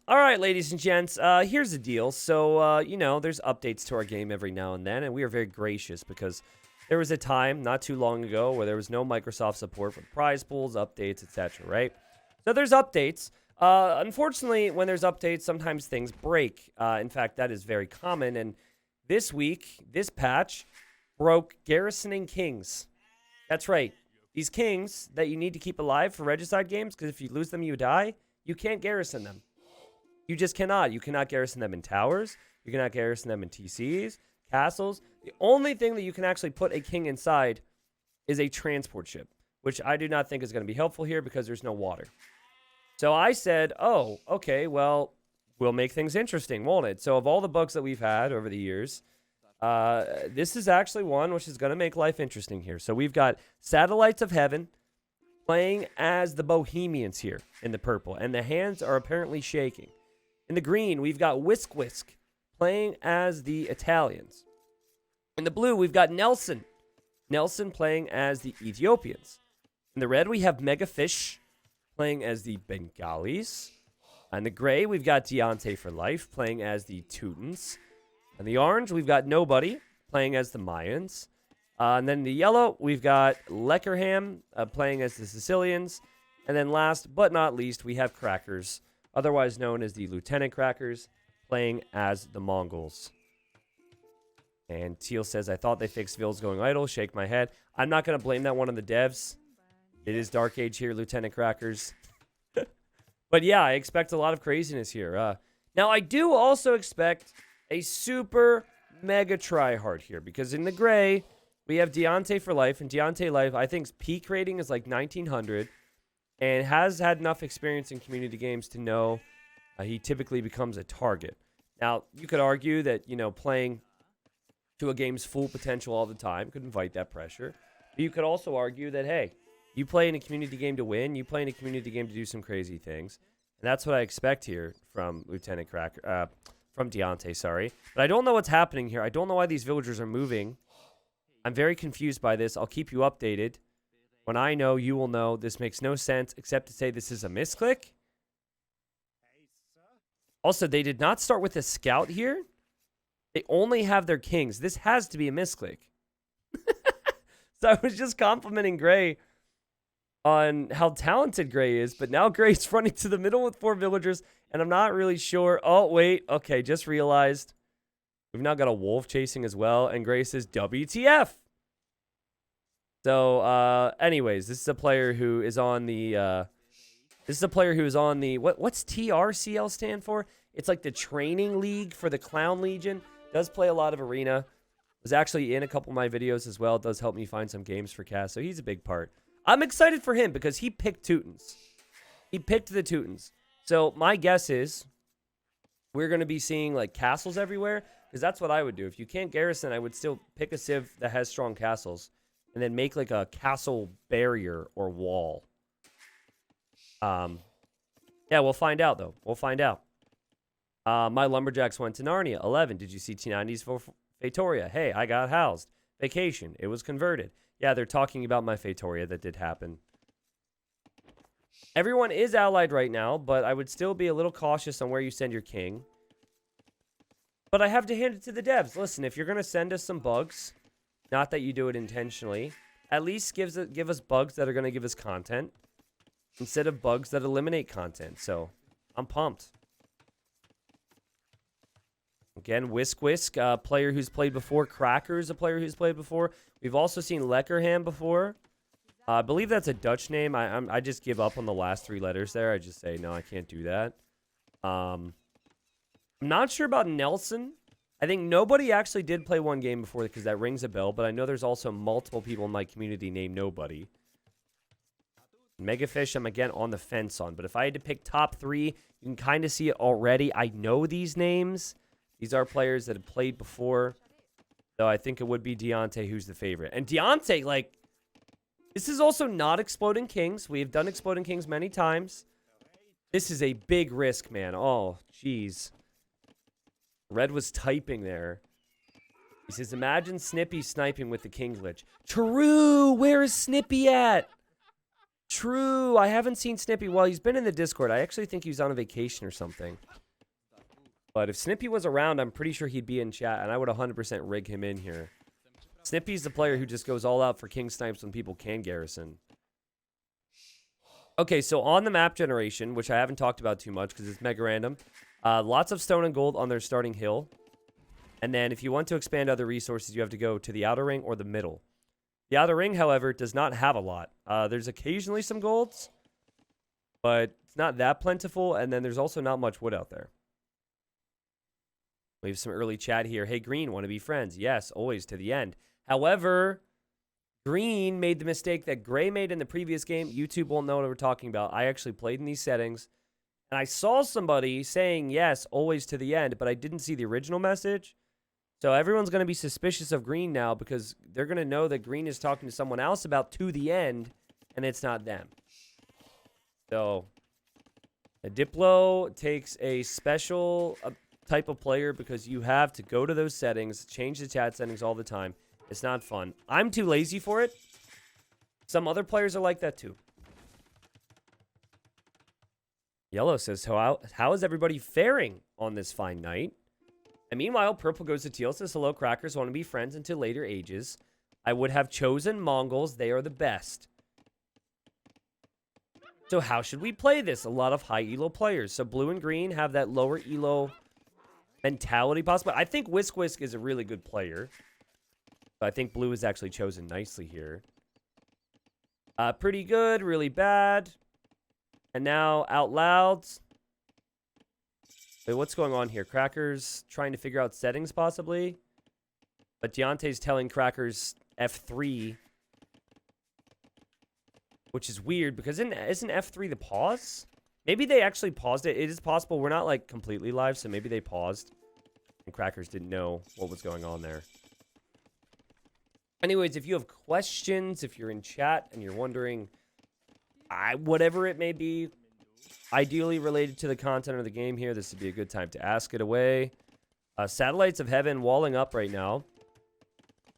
All right, ladies and gents, here's the deal. So, there's updates to our game every now and then, and we are very gracious because there was a time not too long ago where there was no Microsoft support for prize pools, updates, etc., right? So there's updates. Unfortunately, when there's updates, sometimes things break. In fact, that is very common, and this week, this patch broke Garrisoning Kings. That's right. These kings that you need to keep alive for Regicide games, because if you lose them, you die, you can't garrison them. You just cannot. You cannot garrison them in towers. You cannot garrison them in TCs, castles. The only thing that you can actually put a king inside is a transport ship, which I do not think is going to be helpful here because there's no water. So I said, oh, okay, well, we'll make things interesting, won't it? So of all the bugs that we've had over the years, this is actually one which is going to make life interesting here. So we've got Satellites of Heaven playing as the Bohemians here in the purple, and the hands are apparently shaking. In the green, we've got Whisk Whisk playing as the Italians. In the blue, we've got Nelson. Nelson playing as the Ethiopians. In the red, we have Mega Fish playing as the Bengalis. In the gray, we've got Deontay for Life playing as the Teutons. In the orange, we've got Nobody playing as the Mayans. And then in the yellow, we've got Leckerham playing as the Sicilians. And then last but not least, we have Crackers, otherwise known as the Lieutenant Crackers, playing as the Mongols. And Teal says, I thought they fixed Ville's going idle. Shake my head. I'm not going to blame that one on the devs. It is Dark Age here, Lieutenant Crackers. But yeah, I expect a lot of craziness here. Now, I do also expect a super mega tryhard here, because in the gray, we have Deontay for Life. And Deontay Life, I think peak rating is like 1900. And has had enough experience in community games to know he typically becomes a target. Now, you could argue that, playing to a game's full potential all the time could invite that pressure. But you could also argue that, hey, you play in a community game to win. You play in a community game to do some crazy things. And that's what I expect here from Lieutenant Cracker, from Deontay, sorry. But I don't know what's happening here. I don't know why these villagers are moving. I'm very confused by this. I'll keep you updated. When I know, you will know. This makes no sense except to say this is a misclick. Also, they did not start with a scout here. They only have their kings. This has to be a misclick. So I was just complimenting Gray on how talented Gray is, but now Gray's running to the middle with 4 villagers, and I'm not really sure. Oh, wait. Okay, just realized. We've now got a wolf chasing as well, and Gray says, WTF. So, anyways, this is a player who is on the, what's TRCL stand for? It's like the training league for the Clown Legion. Does play a lot of arena. Was actually in a couple of my videos as well. It does help me find some games for Cass, so he's a big part. I'm excited for him because he picked Teutons. He picked the Teutons. So, my guess is we're going to be seeing, like, castles everywhere, because that's what I would do. If you can't garrison, I would still pick a civ that has strong castles. And then make like a castle barrier or wall. Yeah, we'll find out though. We'll find out. My lumberjacks went to Narnia. 11. Did you see T90s for Fatoria? Hey, I got housed. Vacation. It was converted. Yeah, they're talking about my Fatoria. That did happen. Everyone is allied right now, but I would still be a little cautious on where you send your king. But I have to hand it to the devs. Listen, if you're going to send us some bugs, not that you do it intentionally, at least give us bugs that are going to give us content instead of bugs that eliminate content. So I'm pumped. Again, Whisk Whisk, a player who's played before. Crackers, a player who's played before. We've also seen Leckerham before. I believe that's a Dutch name. I just give up on the last 3 letters there. I just say, no, I can't do that. I'm not sure about Nelson. I think nobody actually did play one game before because that rings a bell, but I know there's also multiple people in my community named Nobody. Megafish, I'm again on the fence on, but if I had to pick top 3, you can kind of see it already. I know these names. These are players that have played before, though I think it would be Deontay who's the favorite. And Deontay, like, this is also not Exploding Kings. We have done Exploding Kings many times. This is a big risk, man. Oh, jeez. Red was typing there. He says, imagine Snippy sniping with the King glitch. True! Where is Snippy at? True. I haven't seen Snippy. Well, he's been in the Discord. I actually think he was on a vacation or something. But if Snippy was around, I'm pretty sure he'd be in chat, and I would 100% rig him in here. Snippy's the player who just goes all out for King Snipes when people can garrison. Okay, so on the map generation, which I haven't talked about too much because it's mega random, lots of stone and gold on their starting hill. And then if you want to expand other resources, you have to go to the outer ring or the middle. The outer ring, however, does not have a lot. There's occasionally some golds, but it's not that plentiful. And then there's also not much wood out there. We have some early chat here. Hey, Green, want to be friends? Yes, always to the end. However, Green made the mistake that Gray made in the previous game. YouTube won't know what we're talking about. I actually played in these settings, and I saw somebody saying, yes, always to the end, but I didn't see the original message. So everyone's going to be suspicious of Green now because they're going to know that Green is talking to someone else about to the end, and it's not them. So a Diplo takes a special type of player because you have to go to those settings, change the chat settings all the time. It's not fun. I'm too lazy for it. Some other players are like that too. Yellow says, how is everybody faring on this fine night? And meanwhile, Purple goes to Teal, says, hello, crackers, want to be friends until later ages. I would have chosen Mongols. They are the best. So how should we play this? A lot of high elo players. So blue and green have that lower elo mentality possible. I think Whisk Whisk is a really good player. But I think blue is actually chosen nicely here. Pretty good, really bad. And now Out Loud. Wait, what's going on here? Crackers trying to figure out settings possibly. But Deontay's telling Crackers F3. Which is weird because isn't F3 the pause? Maybe they actually paused it. It is possible. We're not like completely live, so maybe they paused. And Crackers didn't know what was going on there. Anyways, if you have questions, if you're in chat and you're wondering, whatever it may be, ideally related to the content of the game here, this would be a good time to ask it away. Satellites of Heaven walling up right now.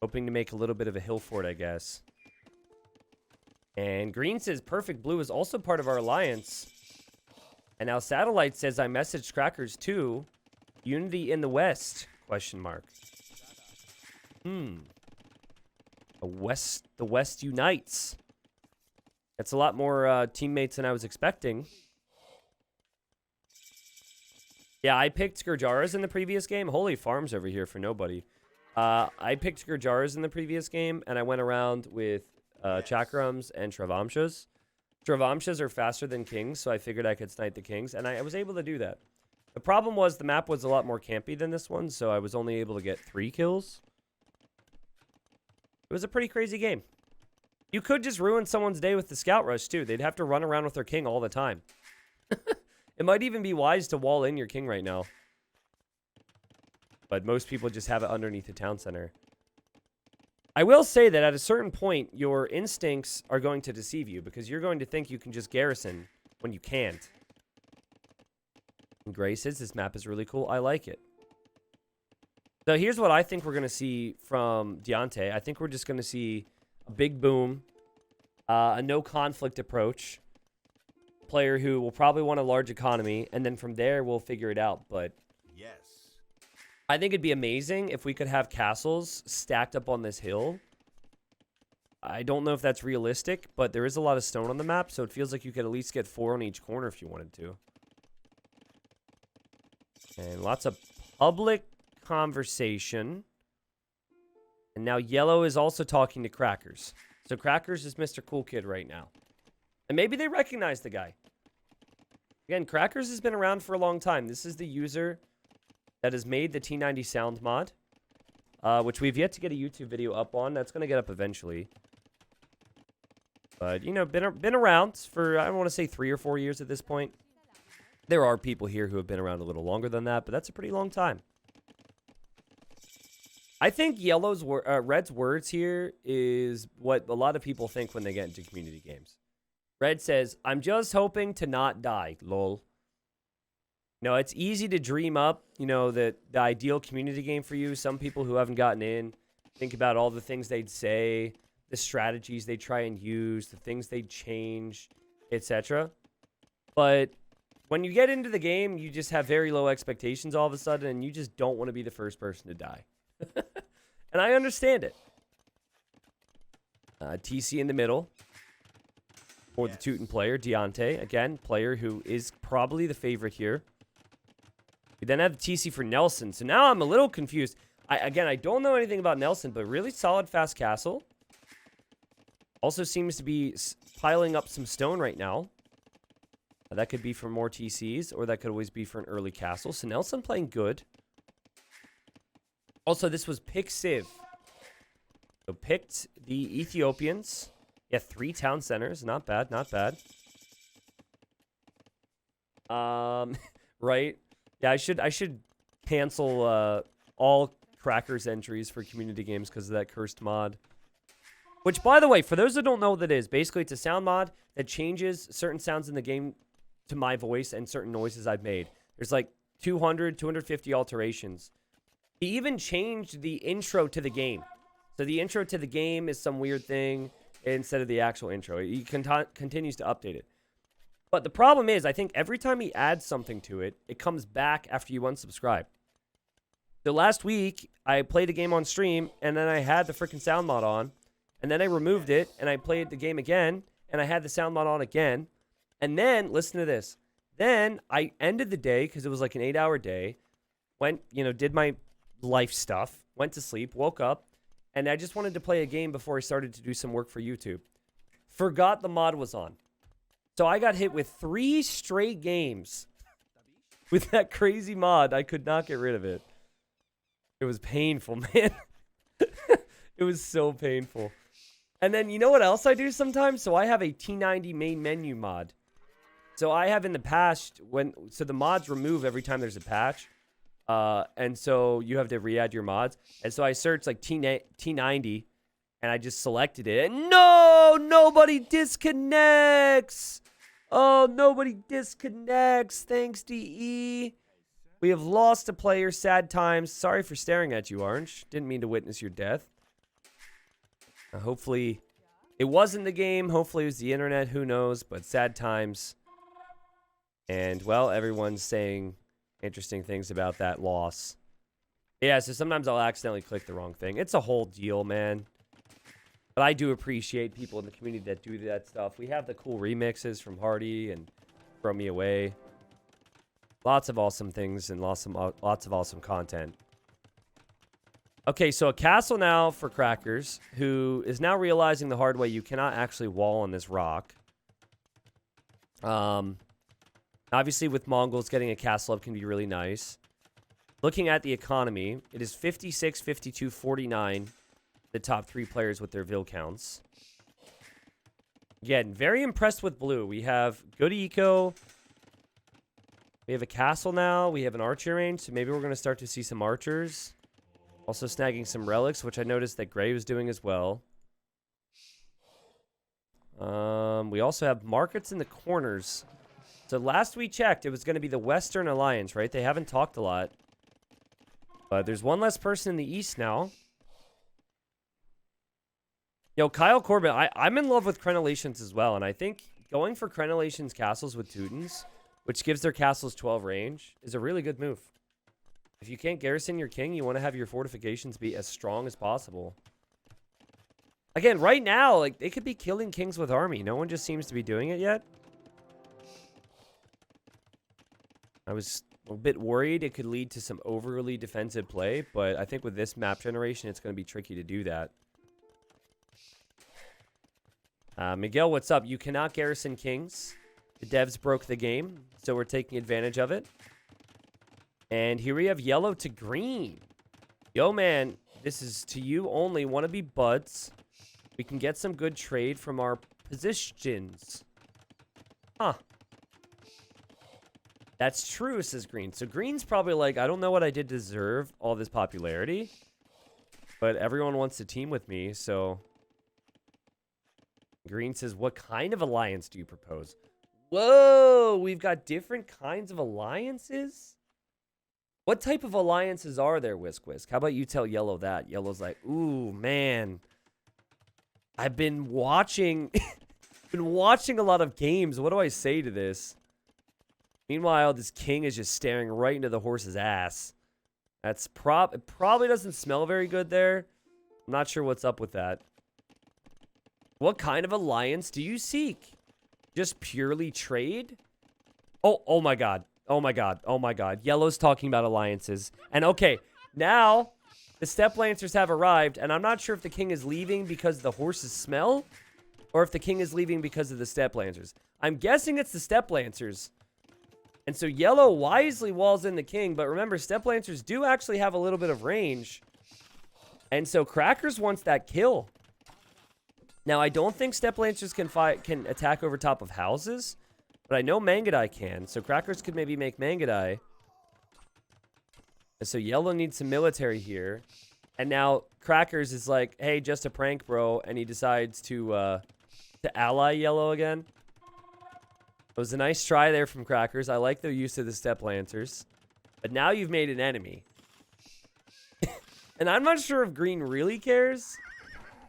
Hoping to make a little bit of a hill fort, I guess. And Green says Perfect Blue is also part of our alliance. And now Satellite says I messaged Crackers too. Unity in the West? Question mark. The West unites. That's a lot more teammates than I was expecting. Yeah, I picked Gurjaras in the previous game. Holy farms over here for nobody. I picked Gurjaras in the previous game, and I went around with Chakrams and Travamshas. Travamshas are faster than Kings, so I figured I could snipe the Kings, and I was able to do that. The problem was the map was a lot more campy than this one, so I was only able to get 3 kills. It was a pretty crazy game. You could just ruin someone's day with the Scout Rush, too. They'd have to run around with their King all the time. It might even be wise to wall in your King right now. But most people just have it underneath the town center. I will say that at a certain point, your instincts are going to deceive you because you're going to think you can just garrison when you can't. And Gray says this map is really cool. I like it. So here's what I think we're going to see from Deontay. I think we're just going to see a big boom, a no conflict approach, player who will probably want a large economy, and then from there we'll figure it out. But yes, I think it'd be amazing if we could have castles stacked up on this hill. I don't know if that's realistic, but there is a lot of stone on the map, so it feels like you could at least get 4 on each corner if you wanted to. And lots of public conversation. And now Yellow is also talking to Crackers. So Crackers is Mr. Cool Kid right now. And maybe they recognize the guy. Again, Crackers has been around for a long time. This is the user that has made the T90 sound mod, which we've yet to get a YouTube video up on. That's going to get up eventually. But, you know, been around for, I don't want to say 3 or 4 years at this point. There are people here who have been around a little longer than that, but that's a pretty long time. I think Red's words here is what a lot of people think when they get into community games. Red says, I'm just hoping to not die, lol. No, it's easy to dream up, you know, the ideal community game for you. Some people who haven't gotten in think about all the things they'd say, the strategies they try and use, the things they change, etc. But when you get into the game, you just have very low expectations all of a sudden, and you just don't want to be the first person to die. And I understand it. TC in the middle for the Teuton player, Deontay. Again, player who is probably the favorite here. We then have the TC for Nelson. So now I'm a little confused. I don't know anything about Nelson, but really solid fast castle. Also seems to be piling up some stone right now. That could be for more TCs, or that could always be for an early castle. So Nelson playing good. Also, this was Pick Civ. So picked the Ethiopians. Yeah, 3 town centers. Not bad, not bad. Right. Yeah, I should cancel all Crackers entries for community games because of that cursed mod. Which, by the way, for those that don't know what that is, basically it's a sound mod that changes certain sounds in the game to my voice and certain noises I've made. There's like 200, 250 alterations. He even changed the intro to the game. So the intro to the game is some weird thing instead of the actual intro. He continues to update it. But the problem is, I think every time he adds something to it, it comes back after you unsubscribe. So last week, I played a game on stream, and then I had the freaking sound mod on, and then I removed it, and I played the game again, and I had the sound mod on again. And then, listen to this. Then I ended the day, because it was like an 8-hour day, went, did my life stuff, went to sleep, woke up, and I just wanted to play a game before I started to do some work for YouTube. Forgot the mod was on. So I got hit with 3 straight games with that crazy mod. I could not get rid of it. It was painful, man. It was so painful. And then you know what else I do sometimes? So I have a T90 main menu mod. So I have in the past, so the mods remove every time there's a patch. And so you have to re-add your mods. And so I searched like T90 and I just selected it. And no, nobody disconnects. Oh, nobody disconnects. Thanks, DE. We have lost a player. Sad times. Sorry for staring at you, Orange. Didn't mean to witness your death. Hopefully it wasn't the game. Hopefully it was the internet. Who knows? But sad times. And, well, everyone's saying interesting things about that loss. Yeah, so sometimes I'll accidentally click the wrong thing. It's a whole deal, man. But I do appreciate people in the community that do that stuff. We have the cool remixes from Hardy and Throw Me Away. Lots of awesome things and lots of awesome content. Okay, so a castle now for Crackers, who is now realizing the hard way you cannot actually wall on this rock. Obviously, with Mongols, getting a castle up can be really nice. Looking at the economy, it is 56, 52, 49, the top 3 players with their Vil counts. Again, very impressed with blue. We have good eco. We have a castle now. We have an archer range, so maybe we're going to start to see some archers. Also snagging some relics, which I noticed that Gray was doing as well. We also have markets in the corners. So last we checked, it was going to be the Western Alliance, right? They haven't talked a lot. But there's one less person in the East now. Yo, Kyle Corbin, I'm in love with Crenellations as well. And I think going for Crenellations castles with Teutons, which gives their castles 12 range, is a really good move. If you can't garrison your king, you want to have your fortifications be as strong as possible. Again, right now, like, they could be killing kings with army. No one just seems to be doing it yet. I was a bit worried it could lead to some overly defensive play, but I think with this map generation, it's going to be tricky to do that. Miguel, what's up? You cannot garrison kings. The devs broke the game, so we're taking advantage of it. And here we have yellow to green. Yo, man, this is to you only. Want to be buds. We can get some good trade from our positions. Huh. That's true, says Green. So Green's probably like, I don't know what I did to deserve all this popularity, but everyone wants to team with me, so... Green says, what kind of alliance do you propose? Whoa, we've got different kinds of alliances? What type of alliances are there, Whisk Whisk? How about you tell Yellow that? Yellow's like, ooh, man. I've been watching been watching a lot of games. What do I say to this? Meanwhile, this king is just staring right into the horse's ass. That's it probably doesn't smell very good there. I'm not sure what's up with that. What kind of alliance do you seek? Just purely trade? Oh my god. Oh my god. Oh my god. Yellow's talking about alliances. And okay, now the Steppe Lancers have arrived, and I'm not sure if the king is leaving because of the horse's smell, or if the king is leaving because of the Steppe Lancers. I'm guessing it's the Steppe Lancers. And so Yellow wisely walls in the king, but remember, Steppe Lancers do actually have a little bit of range. And so Crackers wants that kill. Now, I don't think Steppe Lancers can attack over top of houses, but I know Mangudai can, so Crackers could maybe make Mangudai. And so Yellow needs some military here. And now Crackers is like, hey, just a prank, bro, and he decides to ally Yellow again. It was a nice try there from Crackers. I like the use of the Steppe Lancers. But now you've made an enemy. And I'm not sure if Green really cares.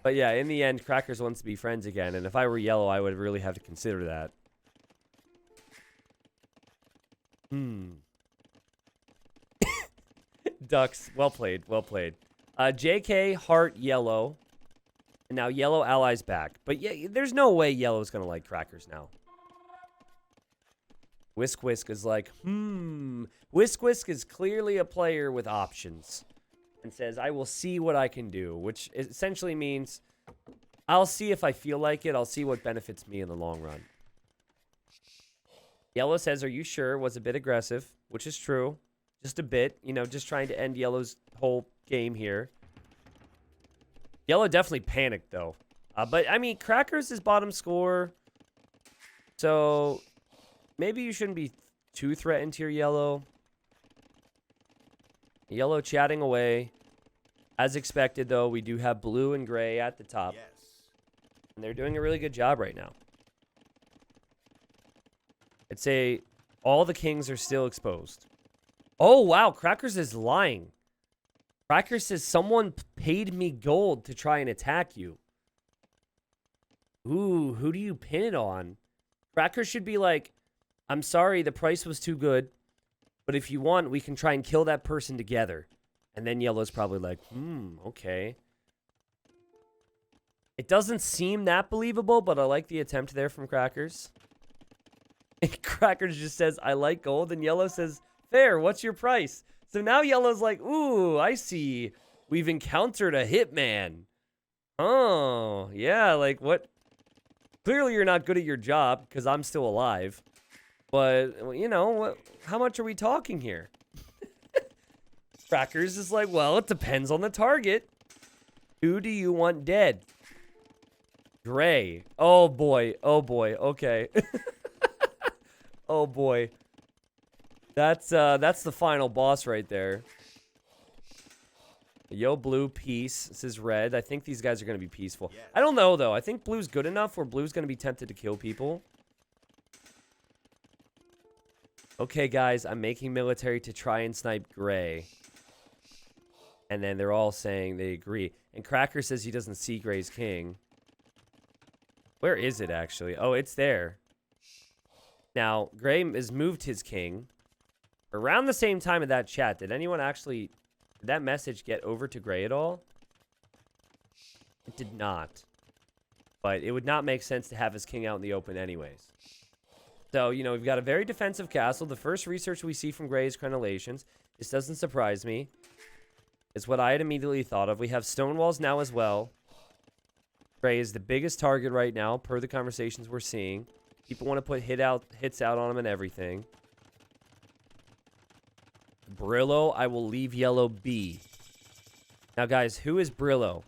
But yeah, in the end, Crackers wants to be friends again. And if I were Yellow, I would really have to consider that. Ducks, well played, well played. JK, Heart, Yellow. And now Yellow allies back. But yeah, there's no way Yellow's going to like Crackers now. Whisk Whisk is like, Whisk Whisk is clearly a player with options. And says, I will see what I can do. Which essentially means, I'll see if I feel like it. I'll see what benefits me in the long run. Yellow says, are you sure? Was a bit aggressive. Which is true. Just a bit. You know, just trying to end Yellow's whole game here. Yellow definitely panicked, though. But, I mean, Crackers is bottom score. So, maybe you shouldn't be too threatened here, Yellow. Yellow chatting away. As expected, though, we do have Blue and Gray at the top. Yes. And they're doing a really good job right now. I'd say all the kings are still exposed. Oh, wow. Crackers is lying. Crackers says, someone paid me gold to try and attack you. Ooh, who do you pin it on? Crackers should be like, I'm sorry, the price was too good. But if you want, we can try and kill that person together. And then Yellow's probably like, okay. It doesn't seem that believable, but I like the attempt there from Crackers. And Crackers just says, I like gold. And Yellow says, fair, what's your price? So now Yellow's like, ooh, I see. We've encountered a hitman. Oh, yeah, like what? Clearly you're not good at your job because I'm still alive. But, you know, how much are we talking here? Crackers is like, well, it depends on the target. Who do you want dead? Gray. Oh, boy. Oh, boy. Okay. Oh, boy. That's the final boss right there. Yo, Blue, peace. This is Red. I think these guys are going to be peaceful. Yes. I don't know, though. I think Blue's good enough where Blue's going to be tempted to kill people. Okay, guys, I'm making military to try and snipe Gray. And then they're all saying they agree. And Cracker says he doesn't see Gray's king. Where is it, actually? Oh, it's there. Now, Gray has moved his king. Around the same time of that chat, did anyone actually... Did that message get over to Gray at all? It did not. But it would not make sense to have his king out in the open anyways. So, you know, we've got a very defensive castle. The first research we see from Gray is crenellations. This doesn't surprise me. It's what I had immediately thought of. We have stone walls now as well. Gray is the biggest target right now, per the conversations we're seeing. People want to put hits out on him and everything. Brillo, I will leave Yellow be. Now, guys, who is Brillo?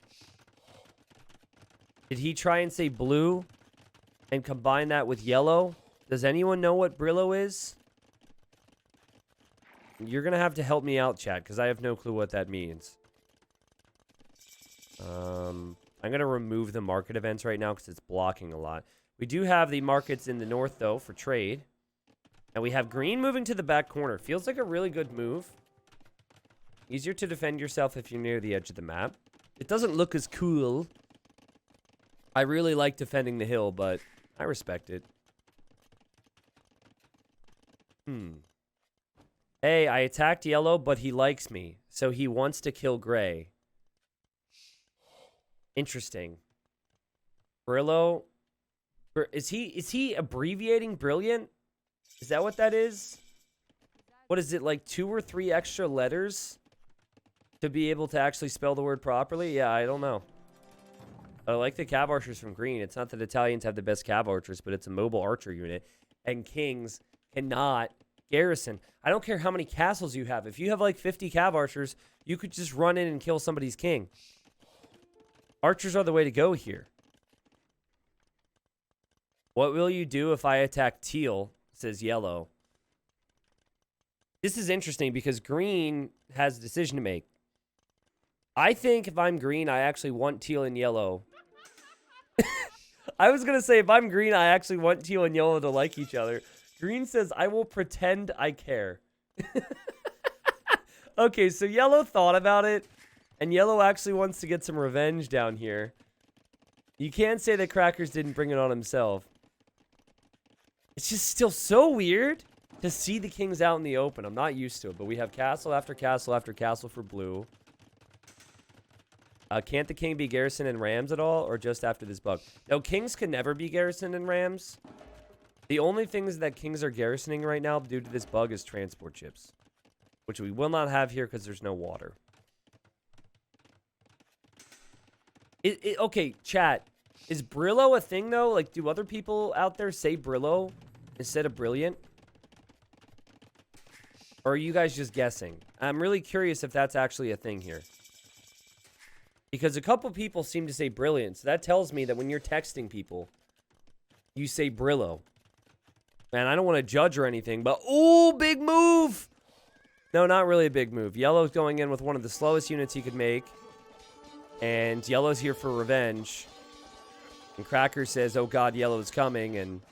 Did he try and say Blue and combine that with Yellow? Does anyone know what Brillo is? You're going to have to help me out, chat, because I have no clue what that means. I'm going to remove the market events right now because it's blocking a lot. We do have the markets in the north, though, for trade. And we have green moving to the back corner. Feels like a really good move. Easier to defend yourself if you're near the edge of the map. It doesn't look as cool. I really like defending the hill, but I respect it. Hey, I attacked yellow, but he likes me, so he wants to kill gray. Interesting. Brillo. Is he abbreviating brilliant? Is that what that is? What is it, like 2 or 3 extra letters to be able to actually spell the word properly? Yeah, I don't know. I like the cav archers from green. It's not that Italians have the best cav archers, but it's a mobile archer unit. And kings cannot garrison. I don't care how many castles you have. If you have like 50 cav archers, you could just run in and kill somebody's king. Archers are the way to go here. What will you do if I attack teal? Says yellow. This is interesting because green has a decision to make. I think if I'm green, I actually want teal and yellow. I was going to say if I'm green, I actually want teal and yellow to like each other. Green says, I will pretend I care. Okay, so yellow thought about it. And yellow actually wants to get some revenge down here. You can't say that Crackers didn't bring it on himself. It's just still so weird to see the kings out in the open. I'm not used to it, but we have castle after castle after castle for blue. Can't the king be garrison in rams at all, or just after this bug? No, kings can never be garrison in rams. The only things that kings are garrisoning right now due to this bug is transport ships, which we will not have here because there's no water. Okay, chat. Is Brillo a thing, though? Like, do other people out there say Brillo instead of brilliant? Or are you guys just guessing? I'm really curious if that's actually a thing here. Because a couple people seem to say brilliant. So that tells me that when you're texting people, you say Brillo. Man, I don't want to judge or anything, but... Ooh, big move! No, not really a big move. Yellow's going in with one of the slowest units he could make. And yellow's here for revenge. And Cracker says, oh god, yellow's coming. And,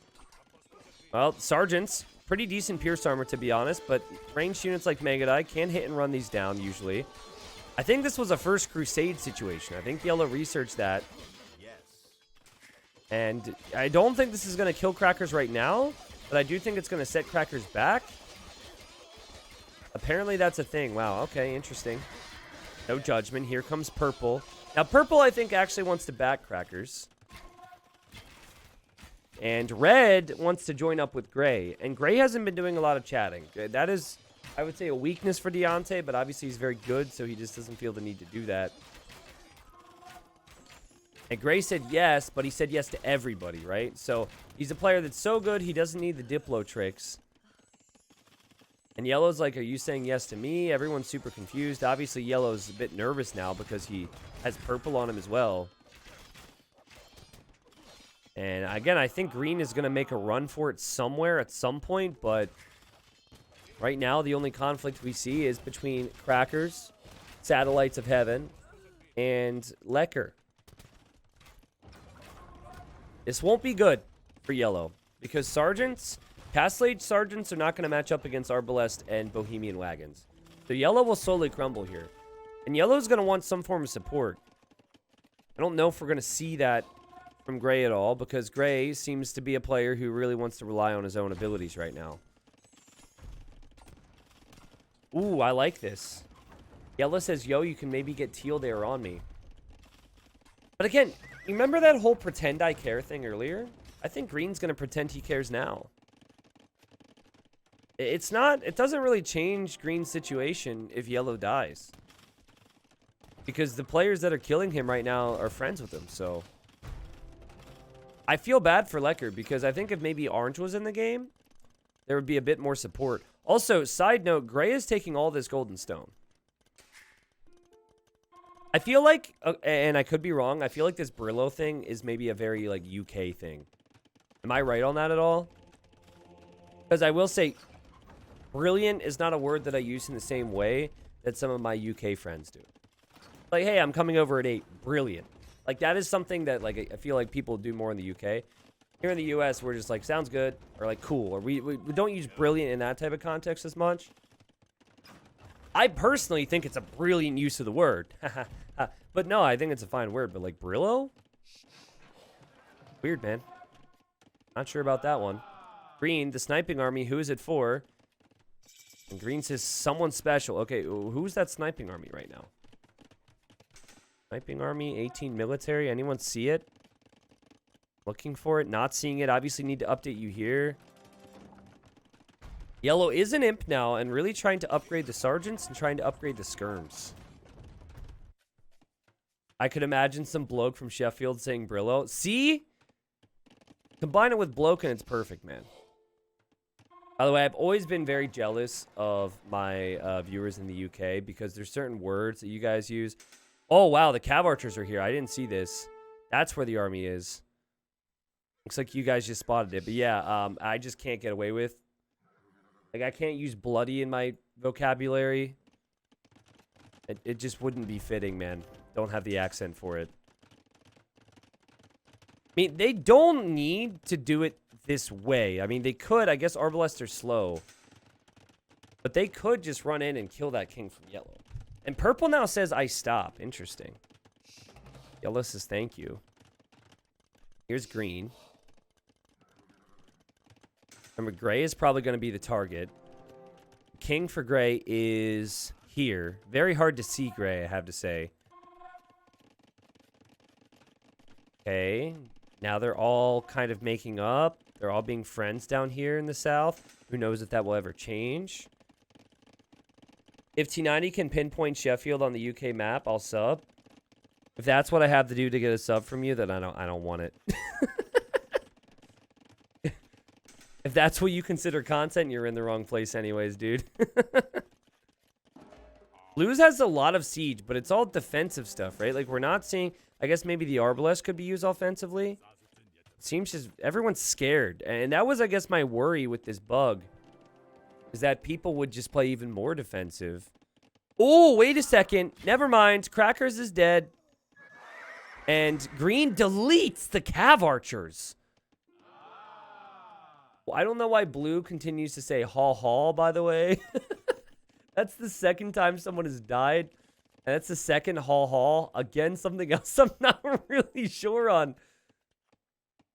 well, sergeants. Pretty decent pierce armor, to be honest. But ranged units like Megadai can hit and run these down, usually. I think this was a First Crusade situation. I think yellow researched that. And I don't think this is going to kill Crackers right now. But I do think it's going to set Crackers back. Apparently that's a thing. Wow, okay, interesting. No judgment. Here comes purple. Now, purple, I think, actually wants to back Crackers. And red wants to join up with gray. And gray hasn't been doing a lot of chatting. That is, I would say, a weakness for Deontay, but obviously he's very good, so he just doesn't feel the need to do that. And gray said yes, but he said yes to everybody, right? So he's a player that's so good, he doesn't need the Diplo tricks. And yellow's like, are you saying yes to me? Everyone's super confused. Obviously, yellow's a bit nervous now because he has purple on him as well. And again, I think green is going to make a run for it somewhere at some point, but right now the only conflict we see is between Crackers, Satellites of Heaven, and Lecker. This won't be good for yellow because sergeants, Castle Age sergeants are not going to match up against Arbalest and Bohemian Wagons. So yellow will slowly crumble here. And yellow's going to want some form of support. I don't know if we're going to see that from gray at all because gray seems to be a player who really wants to rely on his own abilities right now. Ooh, I like this. Yellow says, yo, you can maybe get teal there on me. But again, you remember that whole pretend I care thing earlier? I think green's going to pretend he cares now. It's not, it doesn't really change green's situation if yellow dies. Because the players that are killing him right now are friends with him, so... I feel bad for Lecker because I think if maybe orange was in the game, there would be a bit more support. Also, side note, gray is taking all this golden stone. I feel like, and I could be wrong, I feel like this Brillo thing is maybe a very, like, UK thing. Am I right on that at all? Because I will say, brilliant is not a word that I use in the same way that some of my UK friends do. Like, hey, I'm coming over at 8. Brilliant. Like, that is something that, like, I feel like people do more in the UK. Here in the US, we're just like, sounds good, or like, cool. Or we don't use brilliant in that type of context as much. I personally think it's a brilliant use of the word. But no, I think it's a fine word. But like, Brillo? Weird, man. Not sure about that one. Green, the sniping army, who is it for? And green says someone special. Okay, who's that sniping army right now? Sniping army, 18 military. Anyone see it? Looking for it, not seeing it. Obviously need to update you here. Yellow is an imp now and really trying to upgrade the sergeants and trying to upgrade the skirms. I could imagine some bloke from Sheffield saying Brillo. See? Combine it with bloke and it's perfect, man. By the way, I've always been very jealous of my viewers in the UK because there's certain words that you guys use. Oh, wow, the Cav Archers are here. I didn't see this. That's where the army is. Looks like you guys just spotted it. But yeah, I just can't get away with. Like, I can't use bloody in my vocabulary. It just wouldn't be fitting, man. Don't have the accent for it. I mean, they don't need to do it this way. I mean, they could. I guess Arbalests are slow. But they could just run in and kill that king from yellow. And purple now says, I stop. Interesting. Yellow says, thank you. Here's green. Remember, gray is probably going to be the target. King for gray is here. Very hard to see gray, I have to say. Okay. Now they're all kind of making up. They're all being friends down here in the south. Who knows if that will ever change. If T90 can pinpoint Sheffield on the UK map, I'll sub. If that's what I have to do to get a sub from you, then I don't want it. If that's what you consider content, you're in the wrong place anyways, dude. Blues has a lot of siege, but it's all defensive stuff, right? Like, we're not seeing... I guess maybe the Arbalest could be used offensively. It seems just... Everyone's scared. And that was, I guess, my worry with this bug. Is that people would just play even more defensive. Oh, wait a second. Never mind. Crackers is dead. And green deletes the Cav Archers. Well, I don't know why blue continues to say haw haw, by the way. That's the second time someone has died. And that's the second haw haw. Again, something else I'm not really sure on.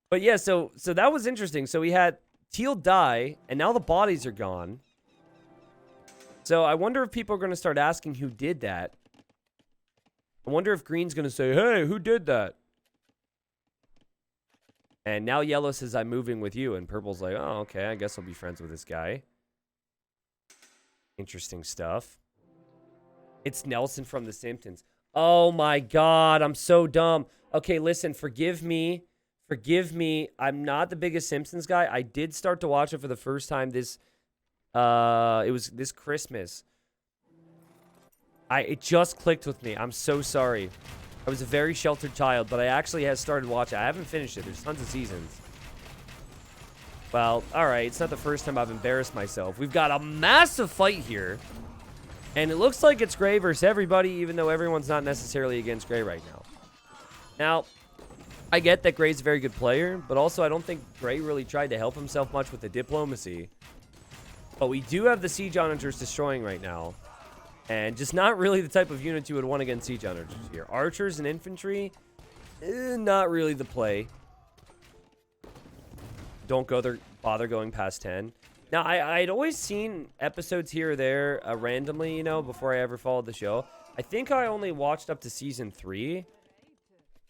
But yeah, so that was interesting. So we had teal die, and now the bodies are gone. So I wonder if people are going to start asking who did that. I wonder if green's going to say, hey, who did that? And now yellow says, I'm moving with you. And purple's like, oh, okay, I guess I'll be friends with this guy. Interesting stuff. It's Nelson from The Simpsons. Oh, my God. I'm so dumb. Okay, listen, forgive me. Forgive me. I'm not the biggest Simpsons guy. I did start to watch it for the first time this... it was this Christmas. It just clicked with me. I'm so sorry. I was a very sheltered child, but I actually have started watching. I haven't finished it. There's tons of seasons. Well, all right. It's not the first time I've embarrassed myself. We've got a massive fight here. And it looks like it's gray versus everybody, even though everyone's not necessarily against gray right now. Now, I get that gray's a very good player, but also I don't think gray really tried to help himself much with the diplomacy. But we do have the siege onagers destroying right now. And just not really the type of units you would want against siege onagers here. Archers and infantry, not really the play. Don't bother going past 10. Now, I'd always seen episodes here or there randomly, you know, before I ever followed the show. I think I only watched up to season 3.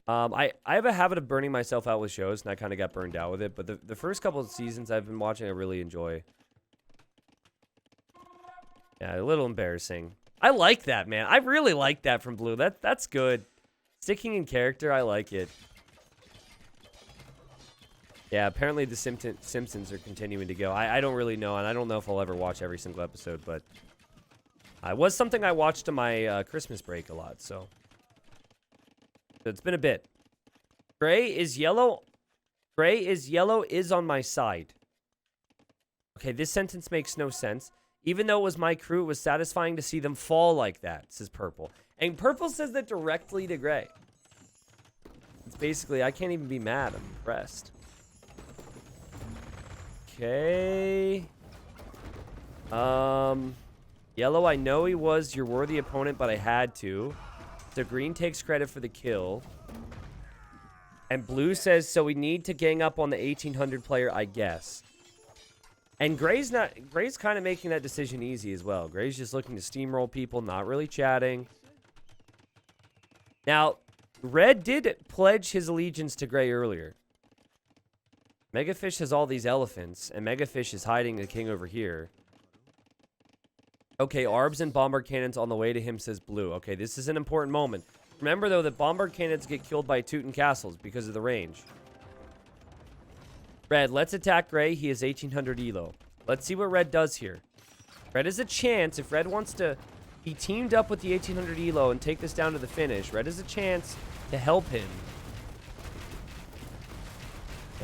I have a habit of burning myself out with shows, and I kind of got burned out with it. But the first couple of seasons I've been watching, I really enjoy. Yeah, a little embarrassing. I like that, man. I really like that from Blue. That's good. Sticking in character, I like it. Yeah, apparently the Simpsons are continuing to go. I don't really know, and I don't know if I'll ever watch every single episode, but it was something I watched on my Christmas break a lot, so it's been a bit. Gray is yellow. Gray is yellow is on my side. Okay, this sentence makes no sense. Even though it was my crew, it was satisfying to see them fall like that, says Purple. And Purple says that directly to Gray. It's basically, I can't even be mad. I'm impressed. Okay. Yellow, I know he was your worthy opponent, but I had to. So green takes credit for the kill. And blue says, so we need to gang up on the 1800 player, I guess. And Gray's kind of making that decision easy as well. Gray's just looking to steamroll people, not really chatting. Now, Red did pledge his allegiance to Gray earlier. Megafish has all these elephants, and Megafish is hiding the king over here. Okay, Arbs and Bombard Cannons on the way to him, says blue. Okay, this is an important moment. Remember, though, that Bombard Cannons get killed by Teuton Castles because of the range. Red, let's attack Gray. He has 1800 elo. Let's see what Red does here. Red has a chance. If Red wants to be teamed up with the 1800 elo and take this down to the finish, Red has a chance to help him.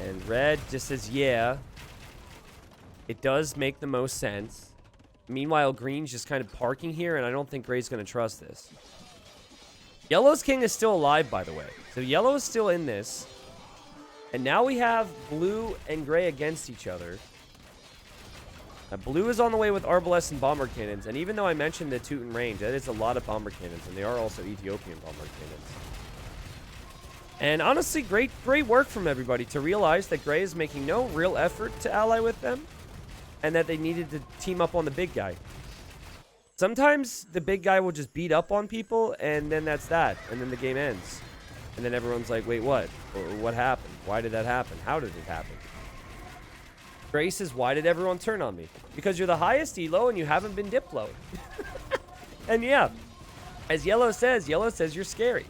And Red just says, yeah. It does make the most sense. Meanwhile, Green's just kind of parking here, and I don't think Gray's going to trust this. Yellow's king is still alive, by the way. So Yellow is still in this. And now we have Blue and Gray against each other. Blue is on the way with Arbalest and Bombard Cannons. And even though I mentioned the Teuton range, that is a lot of Bombard Cannons. And they are also Ethiopian Bombard Cannons. And honestly, great work from everybody to realize that Gray is making no real effort to ally with them. And that they needed to team up on the big guy. Sometimes the big guy will just beat up on people, and then that's that. And then the game ends. And then everyone's like, wait, what? What happened? Why did that happen? How did it happen? Gray says, why did everyone turn on me? Because you're the highest elo and you haven't been Diplo. And yeah, as Yellow says you're scary.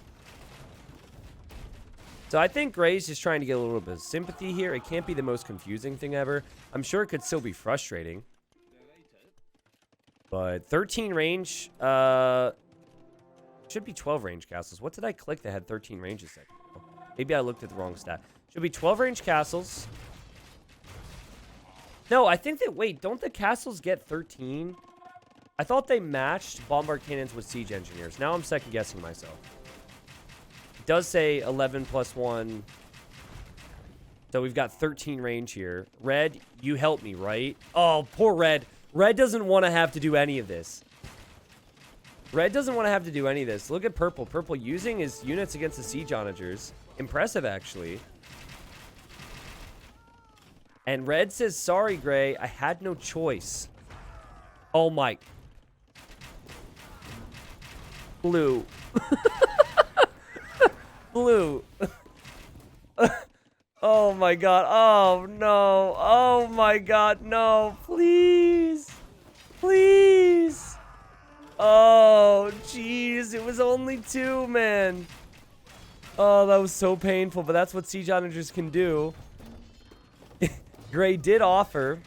So I think Gray's just trying to get a little bit of sympathy here. It can't be the most confusing thing ever. I'm sure it could still be frustrating. But 13 range, should be 12 range castles. What did I click that had 13 ranges? Maybe I looked at the wrong stat. Should be 12 range castles. No, I think that, wait, don't the castles get 13? I thought they matched Bombard Cannons with Siege Engineers. Now I'm second guessing myself. It does say 11 plus 1. So we've got 13 range here. Red, you help me, right? Oh, poor Red. Red doesn't want to have to do any of this. Red doesn't want to have to do any of this. Look at Purple. Purple using his units against the Siege Onagers. Impressive, actually. And Red says, sorry, Gray. I had no choice. Oh, my. Blue. Blue. Oh, my God. Oh, no. Oh, my God. No. Please. Please. Oh, jeez. It was only 2, man. Oh, that was so painful, but that's what Siege Onagers can do. Gray did offer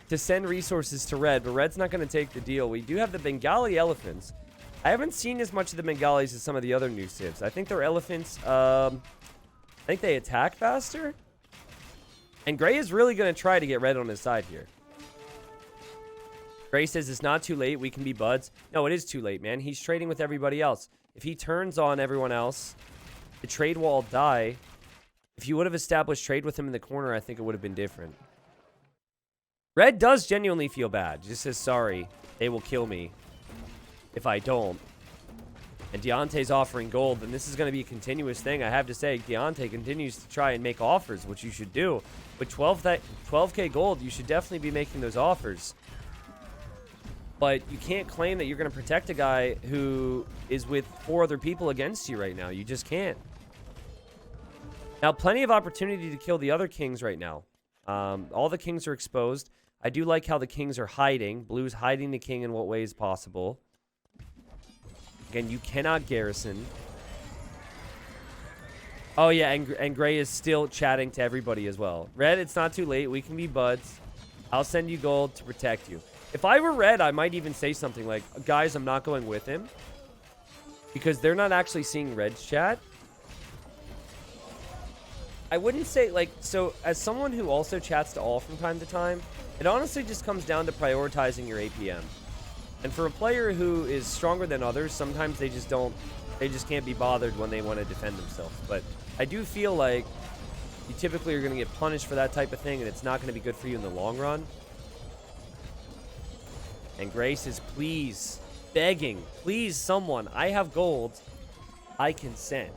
to send resources to Red, but Red's not going to take the deal. We do have the Bengali elephants. I haven't seen as much of the Bengalis as some of the other new civs. I think their elephants, I think they attack faster. And Gray is really going to try to get Red on his side here. Gray says it's not too late. We can be buds. No, it is too late, man. He's trading with everybody else. If he turns on everyone else, the trade wall die. If you would have established trade with him in the corner, I think it would have been different. Red does genuinely feel bad. Just says, sorry, they will kill me if I don't. And Deontay's offering gold, and this is going to be a continuous thing. I have to say, Deontay continues to try and make offers, which you should do. With 12K gold, you should definitely be making those offers. But you can't claim that you're going to protect a guy who is with 4 other people against you right now. You just can't. Now, plenty of opportunity to kill the other kings right now. All the kings are exposed. I do like how the kings are hiding. Blue's hiding the king in what ways possible. Again, you cannot garrison. Oh, yeah, and Gray is still chatting to everybody as well. Red, it's not too late. We can be buds. I'll send you gold to protect you. If I were Red, I might even say something like, guys, I'm not going with him. Because they're not actually seeing Red's chat. I wouldn't say, like, so as someone who also chats to all from time to time, it honestly just comes down to prioritizing your APM. And for a player who is stronger than others, sometimes they just can't be bothered when they want to defend themselves. But I do feel like you typically are going to get punished for that type of thing, and it's not going to be good for you in the long run. And Grace is please, begging, please someone, I have gold I can send.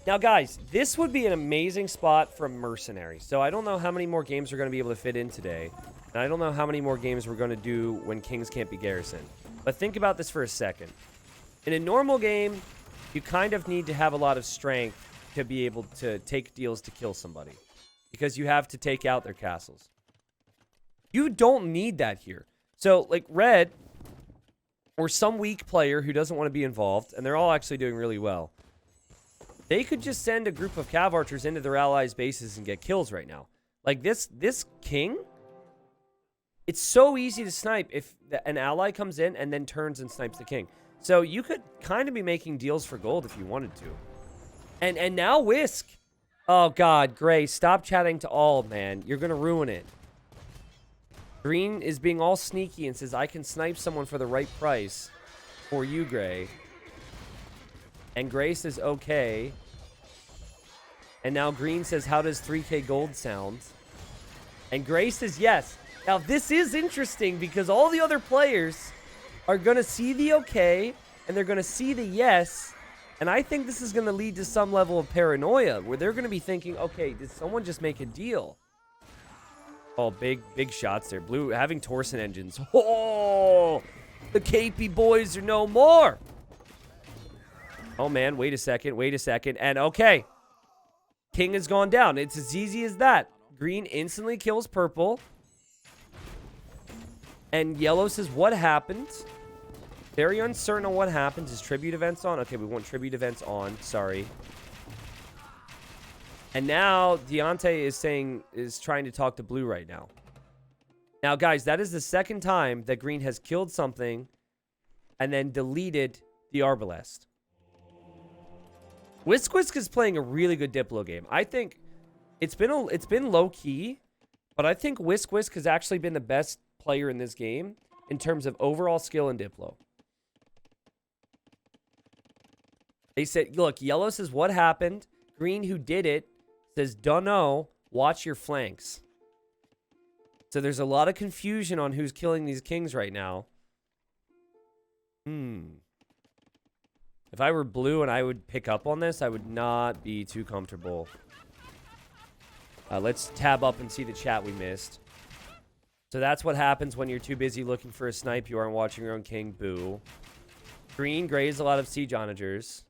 Now, guys, this would be an amazing spot for a mercenary. So I don't know how many more games we're going to be able to fit in today. And I don't know how many more games we're going to do when kings can't be garrisoned. But think about this for a second. In a normal game, you kind of need to have a lot of strength to be able to take deals to kill somebody. Because you have to take out their castles. You don't need that here. So, like, red, or some weak player who doesn't want to be involved, and they're all actually doing really well, they could just send a group of cav archers into their allies' bases and get kills right now. Like, this king, it's so easy to snipe if an ally comes in and then turns and snipes the king. So you could kind of be making deals for gold if you wanted to. And now Whisk. Oh, God, Gray, stop chatting to all, man. You're going to ruin it. Green is being all sneaky and says, I can snipe someone for the right price for you, Gray. And Gray says, okay. And now Green says, how does 3K gold sound? And Gray says, yes. Now, this is interesting because all the other players are going to see the okay, and they're going to see the yes. And I think this is going to lead to some level of paranoia where they're going to be thinking, okay, did someone just make a deal? Oh, big shots there. Blue having Torsen engines. Oh, the KP boys are no more. Oh, man, wait a second. And okay, king has gone down. It's as easy as that. Green instantly kills purple. And yellow says, what happened? Very uncertain on what happened. Is tribute events on? Okay, we want tribute events on. Sorry. And now Deontay is trying to talk to blue right now. Now, guys, that is the second time that green has killed something and then deleted the Arbalest. Whisk is playing a really good Diplo game. I think it's been low key, but I think Whisk has actually been the best player in this game in terms of overall skill in Diplo. They said, look, yellow says, what happened? Green, who did it, says, dunno, watch your flanks. So there's a lot of confusion on who's killing these kings right now. If I were blue and I would pick up on this, I would not be too comfortable. Let's tab up and see the chat we missed. So that's what happens when you're too busy looking for a snipe. You aren't watching your own king. Boo. Green grays a lot of siege onagers.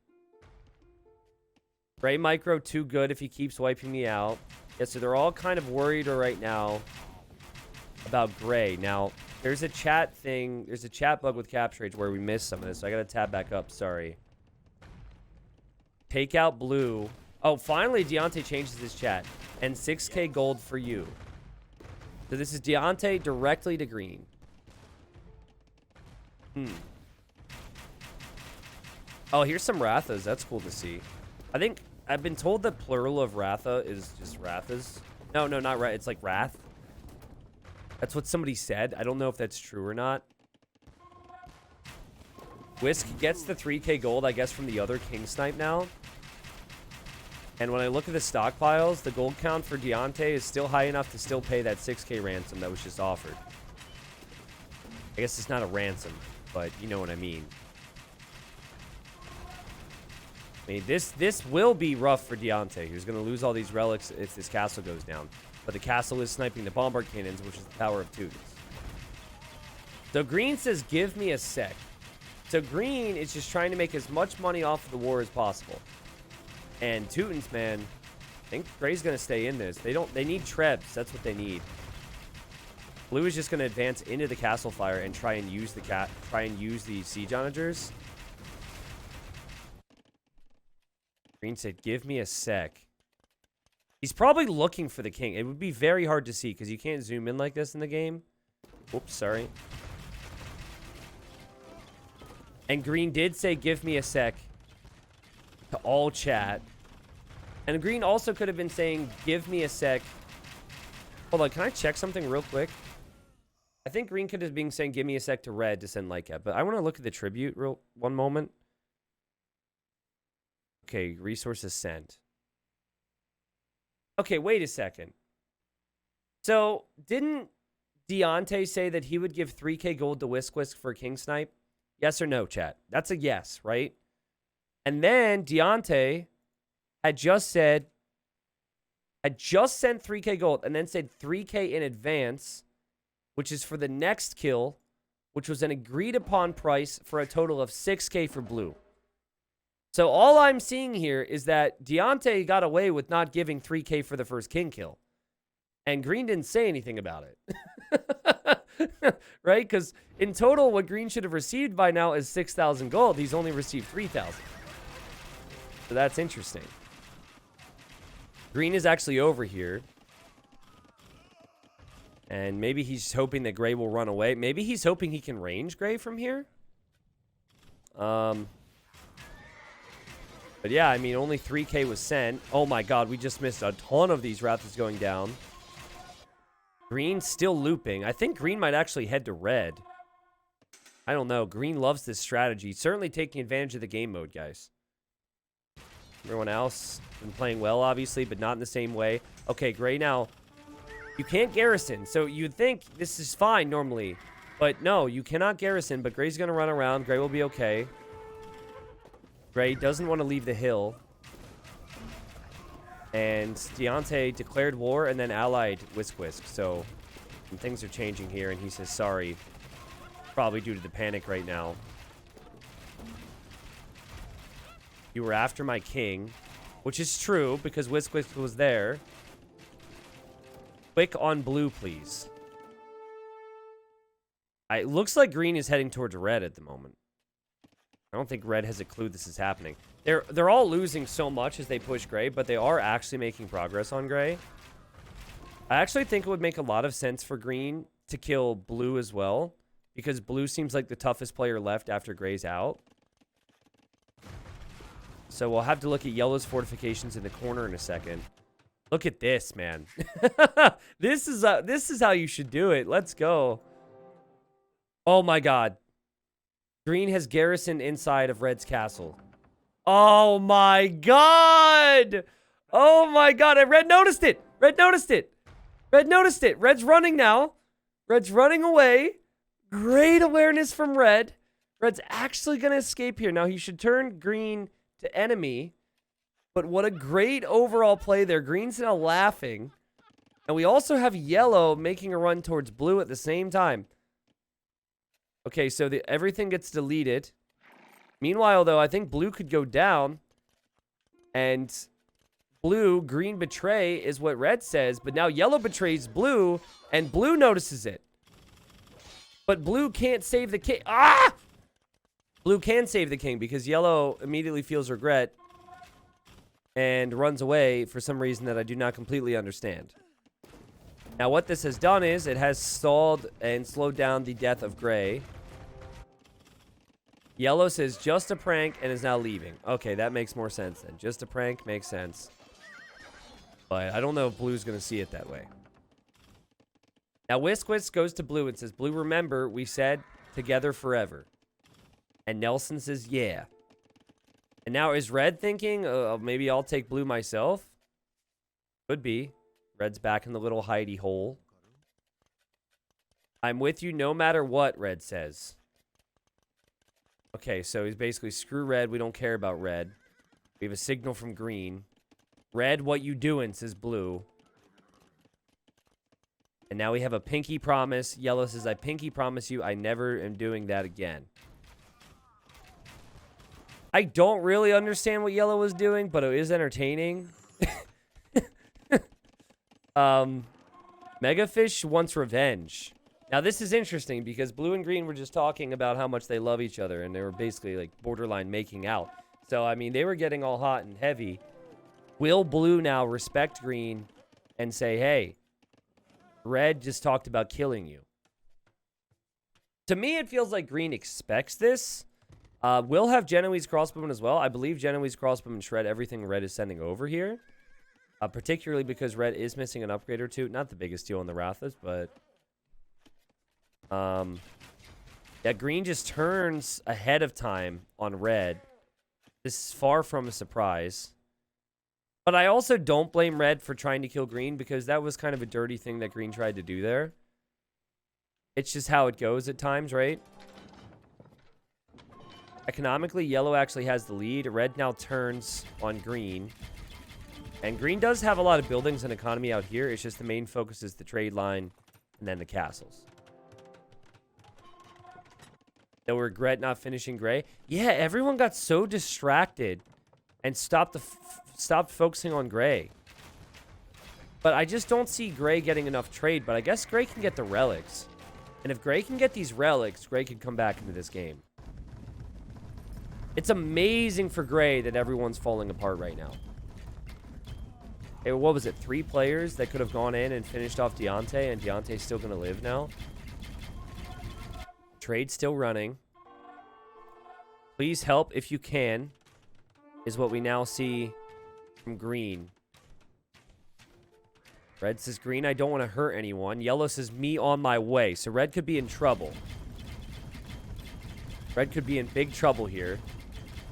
Gray micro too good if he keeps wiping me out. Yeah, so they're all kind of worried right now about gray. Now, there's a chat thing. There's a chat bug with capture rage where we missed some of this. So I got to tab back up. Sorry. Take out blue. Oh, finally Deontay changes his chat. And 6K gold for you. So this is Deontay directly to green. Oh, here's some Rathas. That's cool to see. I think I've been told that plural of Ratha is just Rathas. No, not Wrath. It's like Wrath. That's what somebody said. I don't know if that's true or not. Whisk gets the 3K gold, I guess, from the other king snipe now. And when I look at the stockpiles, the gold count for Deontay is still high enough to still pay that 6K ransom that was just offered. I guess it's not a ransom, but you know what I mean. I mean, this will be rough for Deontay, who's going to lose all these relics if this castle goes down. But the castle is sniping the bombard cannons, which is the power of Teutons. So green says, give me a sec. So green is just trying to make as much money off of the war as possible. And Teutons, man, I think gray's going to stay in this. They need trebs. That's what they need. Blue is just going to advance into the castle fire and try and use the siege onagers. Green said, give me a sec. He's probably looking for the king. It would be very hard to see because you can't zoom in like this in the game. Oops, sorry. And green did say, give me a sec to all chat. And green also could have been saying, give me a sec. Hold on, can I check something real quick? I think green could have been saying, give me a sec to red to send like that. But I want to look at the tribute one moment. Okay, resources sent. Okay, wait a second. So, didn't Deontay say that he would give 3K gold to Whisk for King Snipe? Yes or no, chat? That's a yes, right? And then Deontay had just sent 3k gold and then said 3k in advance, which is for the next kill, which was an agreed upon price for a total of 6k for blue. So all I'm seeing here is that Deontay got away with not giving 3k for the first king kill. And Green didn't say anything about it. Right? Because in total, what Green should have received by now is 6,000 gold. He's only received 3,000. So that's interesting. Green is actually over here. And maybe he's hoping that Gray will run away. Maybe he's hoping he can range Gray from here. But yeah, I mean, only 3k was sent. Oh my god, we just missed a ton of these Wraths going down. Green still looping. I think Green might actually head to red. I don't know. Green loves this strategy. Certainly taking advantage of the game mode, guys. Everyone else been playing well, obviously, but not in the same way. Okay, Gray now. You can't garrison. So you'd think this is fine normally. But no, you cannot garrison. But Gray's going to run around. Gray will be okay. Gray doesn't want to leave the hill. And Deontay declared war and then allied Whisk. So things are changing here. And he says sorry. Probably due to the panic right now. You were after my king. Which is true because Whisk was there. Quick on blue, please. It looks like Green is heading towards red at the moment. I don't think red has a clue this is happening. They're all losing so much as they push Gray, but they are actually making progress on Gray. I actually think it would make a lot of sense for Green to kill blue as well, because blue seems like the toughest player left after Gray's out. So we'll have to look at yellow's fortifications in the corner in a second. Look at this, man. This is how you should do it. Let's go. Oh my god. Green has garrisoned inside of red's castle. Oh my god! Oh my god, and red noticed it! Red noticed it! Red noticed it! Red's running now. Red's running away. Great awareness from red. Red's actually going to escape here. Now, he should turn green to enemy. But what a great overall play there. Green's now laughing. And we also have yellow making a run towards blue at the same time. Okay, so everything gets deleted. Meanwhile, though, I think blue could go down. And green betray is what red says. But now yellow betrays blue. And blue notices it. But blue can't save the king. Ah! Blue can save the king because yellow immediately feels regret. And runs away for some reason that I do not completely understand. Now, what this has done is it has stalled and slowed down the death of Gray. Yellow says just a prank and is now leaving. Okay, that makes more sense then. Just a prank makes sense. But I don't know if blue's going to see it that way. Now, Whisk goes to blue and says, Blue, remember, we said together forever. And Nelson says, yeah. And now is red thinking, maybe I'll take blue myself? Could be. Red's back in the little hidey hole. I'm with you no matter what, red says. Okay, so he's basically, screw red. We don't care about red. We have a signal from green. Red, what you doing, says blue. And now we have a pinky promise. Yellow says, I pinky promise you I never am doing that again. I don't really understand what yellow was doing, but it is entertaining. Megafish wants revenge. Now, this is interesting because blue and green were just talking about how much they love each other, and they were basically like borderline making out. So, I mean, they were getting all hot and heavy. Will blue now respect green and say, hey, red just talked about killing you? To me, it feels like green expects this. We'll have Genoese crossbowmen as well. I believe Genoese crossbowmen shred everything red is sending over here. Particularly because red is missing an upgrade or two. Not the biggest deal on the Wrathas, but... yeah, green just turns ahead of time on red. This is far from a surprise. But I also don't blame red for trying to kill green because that was kind of a dirty thing that green tried to do there. It's just how it goes at times, right? Economically, yellow actually has the lead. Red now turns on green. And green does have a lot of buildings and economy out here. It's just the main focus is the trade line and then the castles. They'll regret not finishing gray. Yeah, everyone got so distracted and stopped focusing on gray. But I just don't see gray getting enough trade. But I guess gray can get the relics. And if gray can get these relics, gray can come back into this game. It's amazing for gray that everyone's falling apart right now. Hey, what was it? 3 players that could have gone in and finished off Deontay, and Deontay's still going to live now. Trade still running. Please help if you can, is what we now see from green. Red says, green, I don't want to hurt anyone. Yellow says, me on my way. So red could be in trouble. Red could be in big trouble here.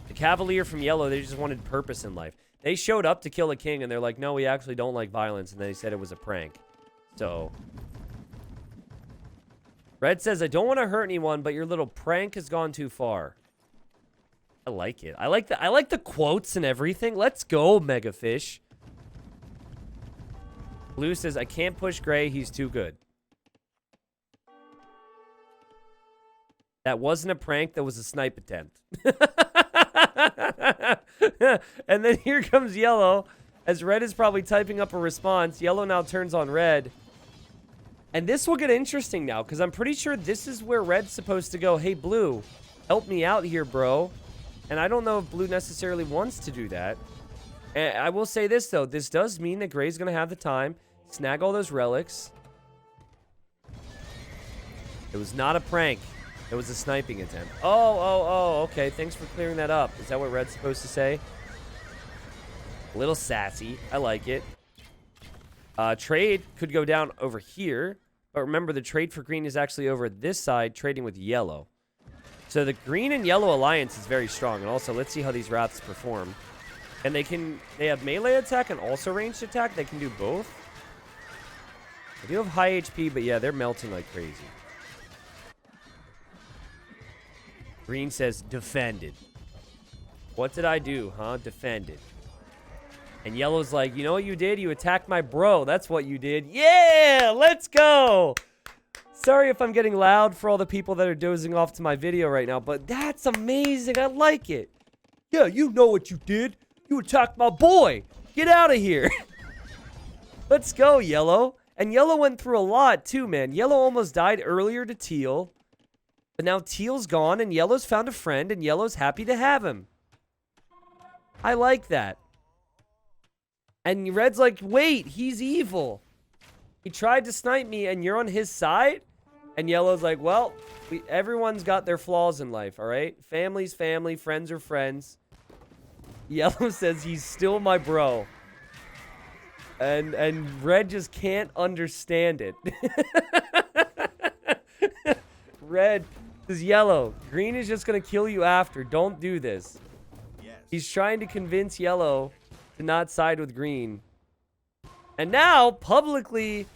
The Cavalier from yellow, they just wanted purpose in life. They showed up to kill a king, and they're like, no, we actually don't like violence. And then they said it was a prank. So red says, I don't want to hurt anyone, but your little prank has gone too far. I like it. I like the quotes and everything. Let's go, Megafish. Blue says, I can't push gray. He's too good. That wasn't a prank. That was a snipe attempt. And then here comes yellow. As red is probably typing up a response. Yellow now turns on red. And this will get interesting now, because I'm pretty sure this is where red's supposed to go. Hey, blue, help me out here, bro. And I don't know if blue necessarily wants to do that. And I will say this, though. This does mean that gray's going to have the time. Snag all those relics. It was not a prank. It was a sniping attempt. Oh, okay. Thanks for clearing that up. Is that what red's supposed to say? A little sassy. I like it. Trade could go down over here. But remember, the trade for green is actually over this side, trading with yellow. So the green and yellow alliance is very strong. And also, let's see how these wraths perform. And they have melee attack and also ranged attack. They can do both. They do have high HP, but yeah, they're melting like crazy. Green says, defended. What did I do, huh? Defended. And yellow's like, you know what you did? You attacked my bro. That's what you did. Yeah, let's go. Sorry if I'm getting loud for all the people that are dozing off to my video right now, but that's amazing. I like it. Yeah, you know what you did. You attacked my boy. Get out of here. Let's go, yellow. And yellow went through a lot too, man. Yellow almost died earlier to teal. But now teal's gone and yellow's found a friend and yellow's happy to have him. I like that. And red's like, wait, he's evil. He tried to snipe me and you're on his side? And yellow's like, well, everyone's got their flaws in life, all right? Family's family, friends are friends. Yellow says he's still my bro. And red just can't understand it. Red says, yellow, green is just going to kill you after. Don't do this. Yes. He's trying to convince yellow to not side with green. And now, publicly,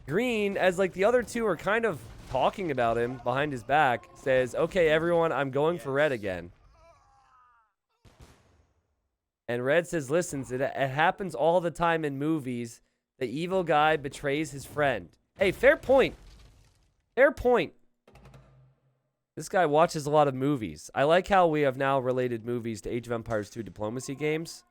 green, as like the other two are kind of talking about him behind his back, says, okay, everyone, I'm going for red again. And red says, listen, it happens all the time in movies. The evil guy betrays his friend. Hey, fair point. Fair point. This guy watches a lot of movies. I like how we have now related movies to Age of Empires 2 diplomacy games.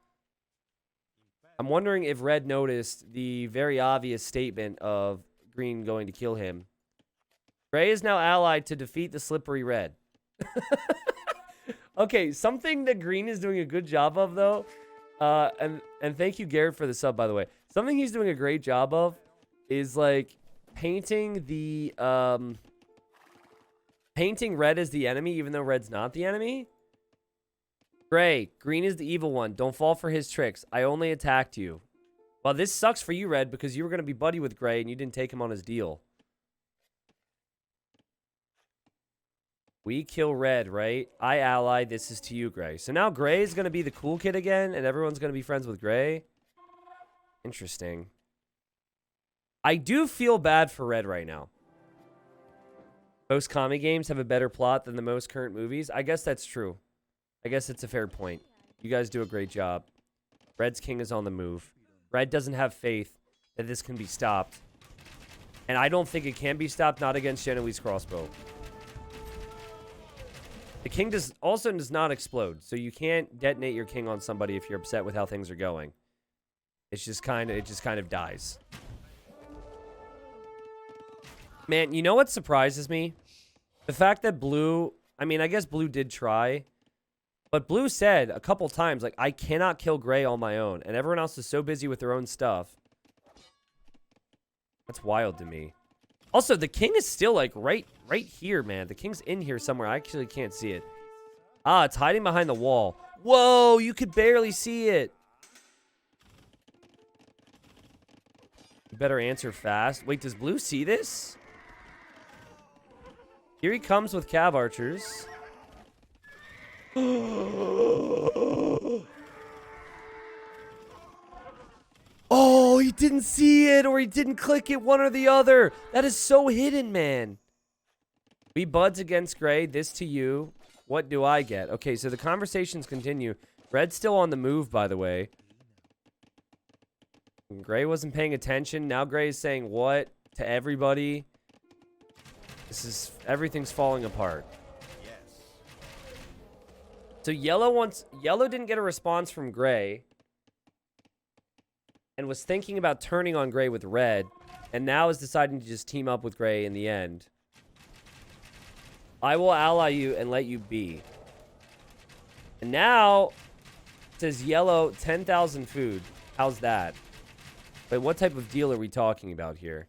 I'm wondering if red noticed the very obvious statement of green going to kill him. Gray is now allied to defeat the slippery red. Okay, something that green is doing a good job of, though, and thank you, Garrett, for the sub, by the way. Something he's doing a great job of is, like, painting the, painting red as the enemy, even though red's not the enemy. Gray, green is the evil one. Don't fall for his tricks. I only attacked you. Well, this sucks for you, red, because you were going to be buddy with gray, and you didn't take him on his deal. We kill red, right? I ally. This is to you, gray. So now gray is going to be the cool kid again, and everyone's going to be friends with gray. Interesting. I do feel bad for red right now. Most comic games have a better plot than the most current movies. I guess that's true. I guess it's a fair point. You guys do a great job. Red's king is on the move. Red doesn't have faith that this can be stopped. And I don't think it can be stopped, not against Genoese crossbow. The king does not explode, so you can't detonate your king on somebody if you're upset with how things are going. It just kind of dies. Man, you know what surprises me? The fact that Blue, I mean, I guess Blue did try, but Blue said a couple times, like, I cannot kill Gray on my own, and everyone else is so busy with their own stuff. That's wild to me. Also, the king is still, like, right here, man. The king's in here somewhere. I actually can't see it. Ah, it's hiding behind the wall. Whoa, you could barely see it. You better answer fast. Wait, does Blue see this? Here he comes with cav archers. Oh, he didn't see it, or he didn't click it, one or the other. That is so hidden, man. We buds against Gray. This to you. What do I get? Okay, so the conversations continue. Red's still on the move, by the way. Gray wasn't paying attention. Now Gray is saying what to everybody. Everything's falling apart. Yes. So Yellow didn't get a response from Gray. And was thinking about turning on Gray with Red, and now is deciding to just team up with Gray in the end. I will ally you and let you be. And now, it says Yellow, 10,000 food. How's that? But what type of deal are we talking about here?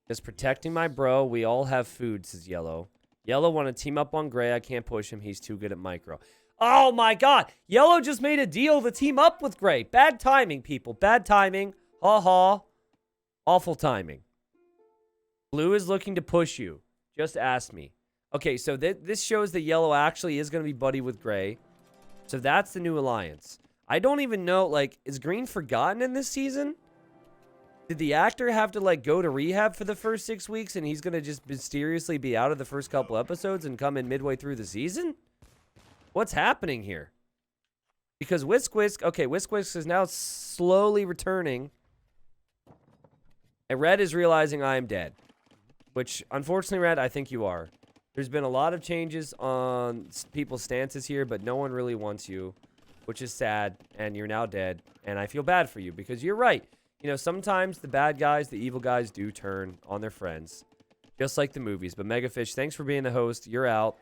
Just protecting my bro. We all have food, says Yellow. Yellow want to team up on Gray. I can't push him. He's too good at micro. Oh my god. Yellow just made a deal to team up with Gray. Bad timing, people. Bad timing. Ha ha. Awful timing. Blue is looking to push you. Just ask me. Okay, so this shows that Yellow actually is going to be buddy with Gray. So that's the new alliance. I don't even know, like, is Green forgotten in this season? Did the actor have to, like, go to rehab for the first 6 weeks and he's going to just mysteriously be out of the first couple episodes and come in midway through the season? What's happening here? Because Whisk is now slowly returning. And Red is realizing I am dead. Which, unfortunately, Red, I think you are. There's been a lot of changes on people's stances here, but no one really wants you. Which is sad, and you're now dead. And I feel bad for you, because you're right. You know, sometimes the bad guys, the evil guys, do turn on their friends. Just like the movies. But Megafish, thanks for being the host. You're out.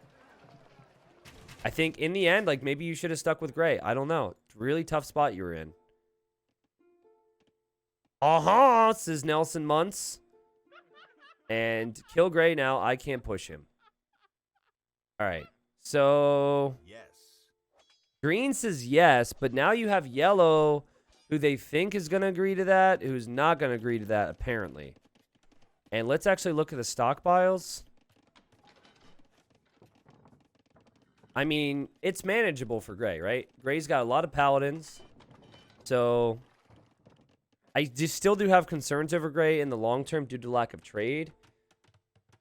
I think in the end, like, maybe you should have stuck with Gray. I don't know. Really tough spot you were in. Says Nelson Muntz. And kill Gray now. I can't push him. All right. So yes. Green says yes, but now you have Yellow, who they think is going to agree to that, who's not going to agree to that, apparently. And let's actually look at the stockpiles. I mean, it's manageable for Gray, right? Gray's got a lot of paladins. So I still do have concerns over Gray in the long term due to lack of trade.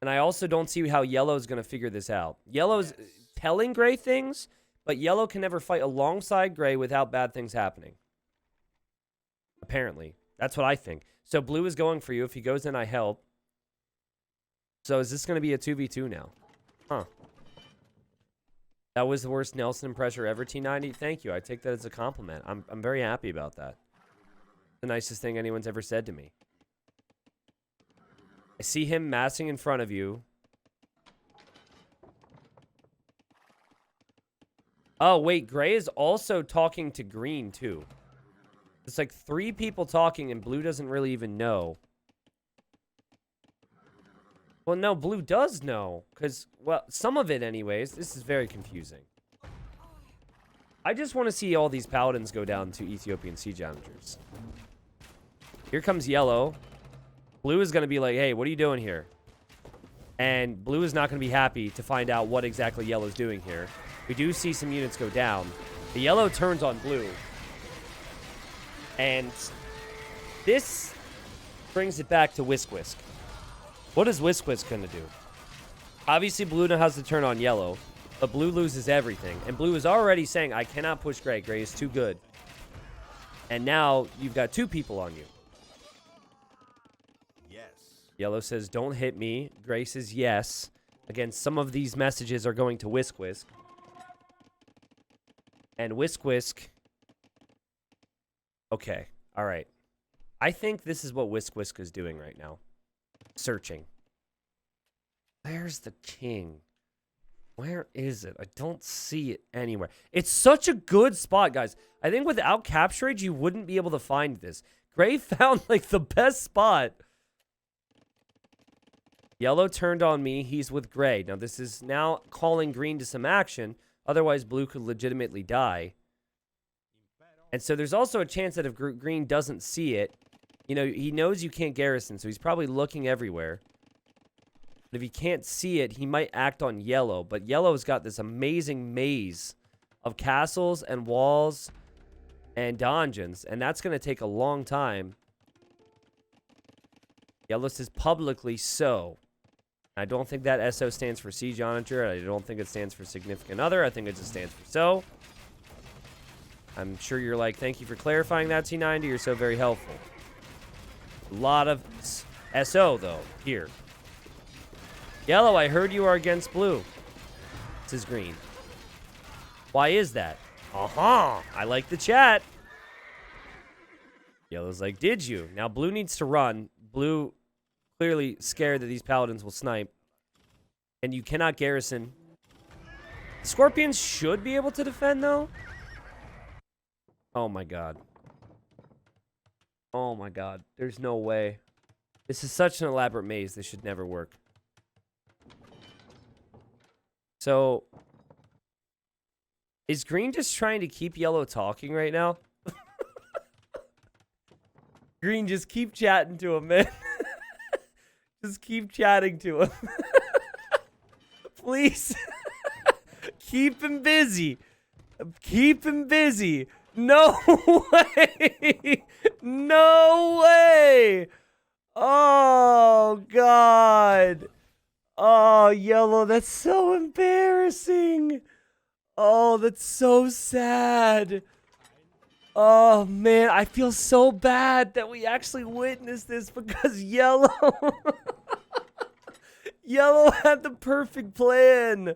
And I also don't see how Yellow's going to figure this out. Yellow's telling Gray things, but Yellow can never fight alongside Gray without bad things happening. Apparently. That's what I think. So Blue is going for you. If he goes in, I help. So is this going to be a 2v2 now? Huh. That was the worst Nelson impression ever, T90. Thank you. I take that as a compliment. I'm very happy about that. The nicest thing anyone's ever said to me. I see him massing in front of you. Oh, wait. Gray is also talking to Green, too. It's like 3 people talking, and Blue doesn't really even know. Well, no, Blue does know. Because, well, some of it anyways. This is very confusing. I just want to see all these paladins go down to Ethiopian siege managers. Here comes Yellow. Blue is going to be like, hey, what are you doing here? And Blue is not going to be happy to find out what exactly Yellow's doing here. We do see some units go down. The Yellow turns on Blue. And this brings it back to Whisk. What is Whisk going to do? Obviously, Blue now has to turn on Yellow, but Blue loses everything. And Blue is already saying, I cannot push Gray. Gray is too good. And now you've got 2 people on you. Yes. Yellow says, don't hit me. Gray says, yes. Again, some of these messages are going to Whisk Whisk. And Whisk Whisk. Okay. All right. I think this is what Whisk Whisk is doing right now. Searching. Where's the king? Where is it? I don't see it anywhere. It's such a good spot, guys. I think without Capture Age, you wouldn't be able to find this. Gray found, like, the best spot. Yellow turned on me. He's with Gray. Now, this is now calling Green to some action. Otherwise, Blue could legitimately die. And so there's also a chance that if Green doesn't see it, you know, he knows you can't garrison, so he's probably looking everywhere. But if he can't see it, he might act on Yellow. But Yellow's got this amazing maze of castles and walls and dungeons, and that's going to take a long time. Yellow says publicly so. I don't think that SO stands for Siege Onager. I don't think it stands for Significant Other. I think it just stands for so. I'm sure you're like, thank you for clarifying that, T90. You're so very helpful. A lot of SO, though, here. Yellow, I heard you are against Blue. This is Green. Why is that? I like the chat. Yellow's like, did you? Now, Blue needs to run. Blue clearly scared that these paladins will snipe. And you cannot garrison. Scorpions should be able to defend, though. Oh, my God. Oh, my God. There's no way. This is such an elaborate maze. This should never work. So, is Green just trying to keep Yellow talking right now? Green, just keep chatting to him, man. Just keep chatting to him. Please. Keep him busy. Keep him busy. No way. No way. Oh, God. Oh, Yellow, that's so embarrassing. Oh, that's so sad. Oh, man, I feel so bad that we actually witnessed this because Yellow... Yellow had the perfect plan.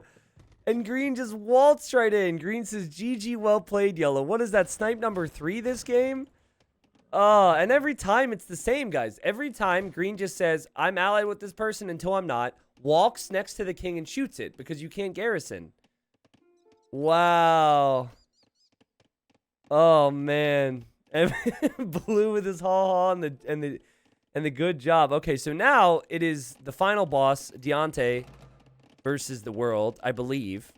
And Green just waltzed right in. Green says, GG, well played, Yellow. What is that, snipe number 3 this game? And every time it's the same, guys. Every time Green just says, I'm allied with this person until I'm not, walks next to the king and shoots it because you can't garrison. Wow. Oh, man. And Blue with his ha-ha and the good job. Okay, so now it is the final boss, Deontay versus the world, I believe.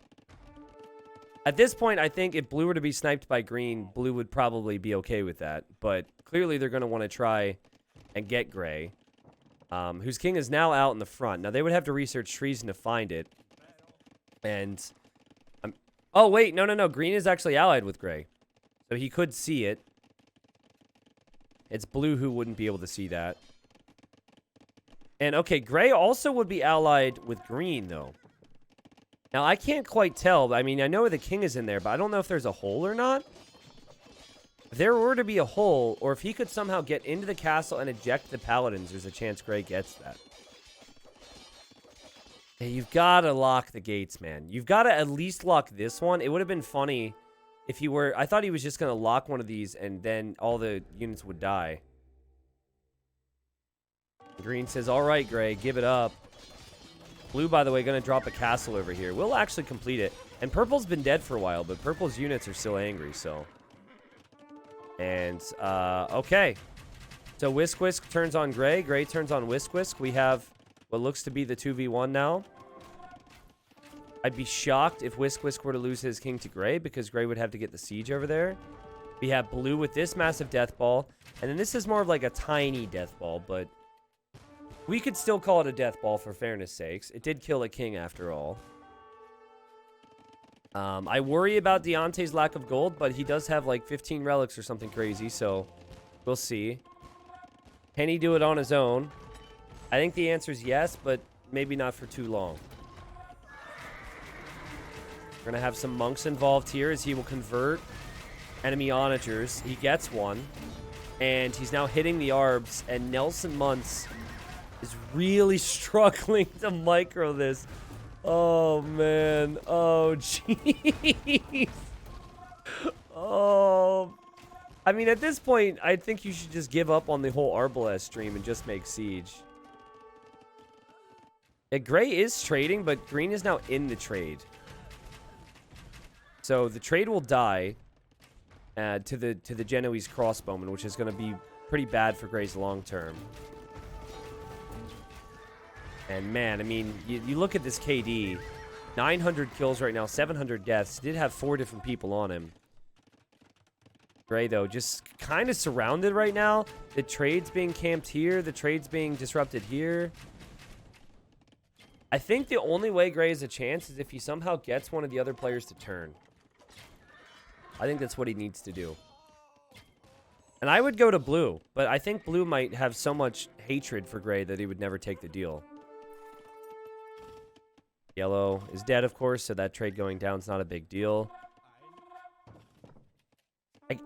At this point, I think if Blue were to be sniped by Green, Blue would probably be okay with that. But clearly they're going to want to try and get Gray, whose king is now out in the front. Now, they would have to research treason to find it. And, oh, wait, no. Green is actually allied with Gray. So he could see it. It's Blue who wouldn't be able to see that. And, okay, Gray also would be allied with Green, though. Now, I can't quite tell. I mean, I know the king is in there, but I don't know if there's a hole or not. If there were to be a hole, or if he could somehow get into the castle and eject the paladins, there's a chance Gray gets that. Hey, you've got to lock the gates, man. You've got to at least lock this one. It would have been funny if he were... I thought he was just going to lock one of these, and then all the units would die. Green says, all right, Gray, give it up. Blue, by the way, going to drop a castle over here. We'll actually complete it. And Purple's been dead for a while, but Purple's units are still angry, so... And, okay. So Whisk Whisk turns on Gray. Gray turns on Whisk Whisk. We have what looks to be the 2v1 now. I'd be shocked if Whisk Whisk were to lose his king to Gray, because Gray would have to get the siege over there. We have Blue with this massive death ball. And then this is more of like a tiny death ball, but... we could still call it a death ball for fairness sakes. It did kill a king after all. I worry about Deontay's lack of gold, but he does have like 15 relics or something crazy, so we'll see. Can he do it on his own? I think the answer is yes, but maybe not for too long. We're going to have some monks involved here as he will convert enemy onagers. He gets one. And he's now hitting the arbs. And Nelson Muntz is really struggling to micro this. Oh, man. Oh, jeez. Oh. I mean, at this point, I think you should just give up on the whole Arbalest stream and just make Siege. Yeah, Gray is trading, but Green is now in the trade. So the trade will die to the Genoese crossbowman, which is going to be pretty bad for Gray's long term. And man, I mean, you look at this KD, 900 kills right now, 700 deaths. Did have 4 different people on him. Gray, though, just kind of surrounded right now. The trade's being camped here. The trade's being disrupted here. I think the only way Gray has a chance is if he somehow gets one of the other players to turn. I think that's what he needs to do. And I would go to Blue, but I think Blue might have so much hatred for Gray that he would never take the deal. Yellow is dead, of course, so that trade going down is not a big deal.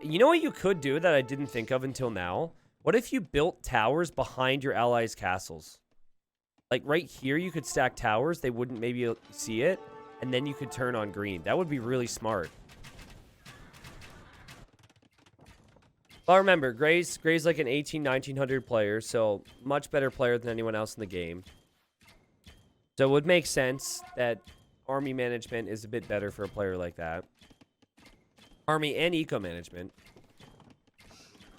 You know what you could do that I didn't think of until now? What if you built towers behind your allies' castles? Like right here, you could stack towers. They wouldn't maybe see it. And then you could turn on green. That would be really smart. But remember, Gray's like an 1900 player. So much better player than anyone else in the game. So it would make sense that army management is a bit better for a player like that. Army and eco management.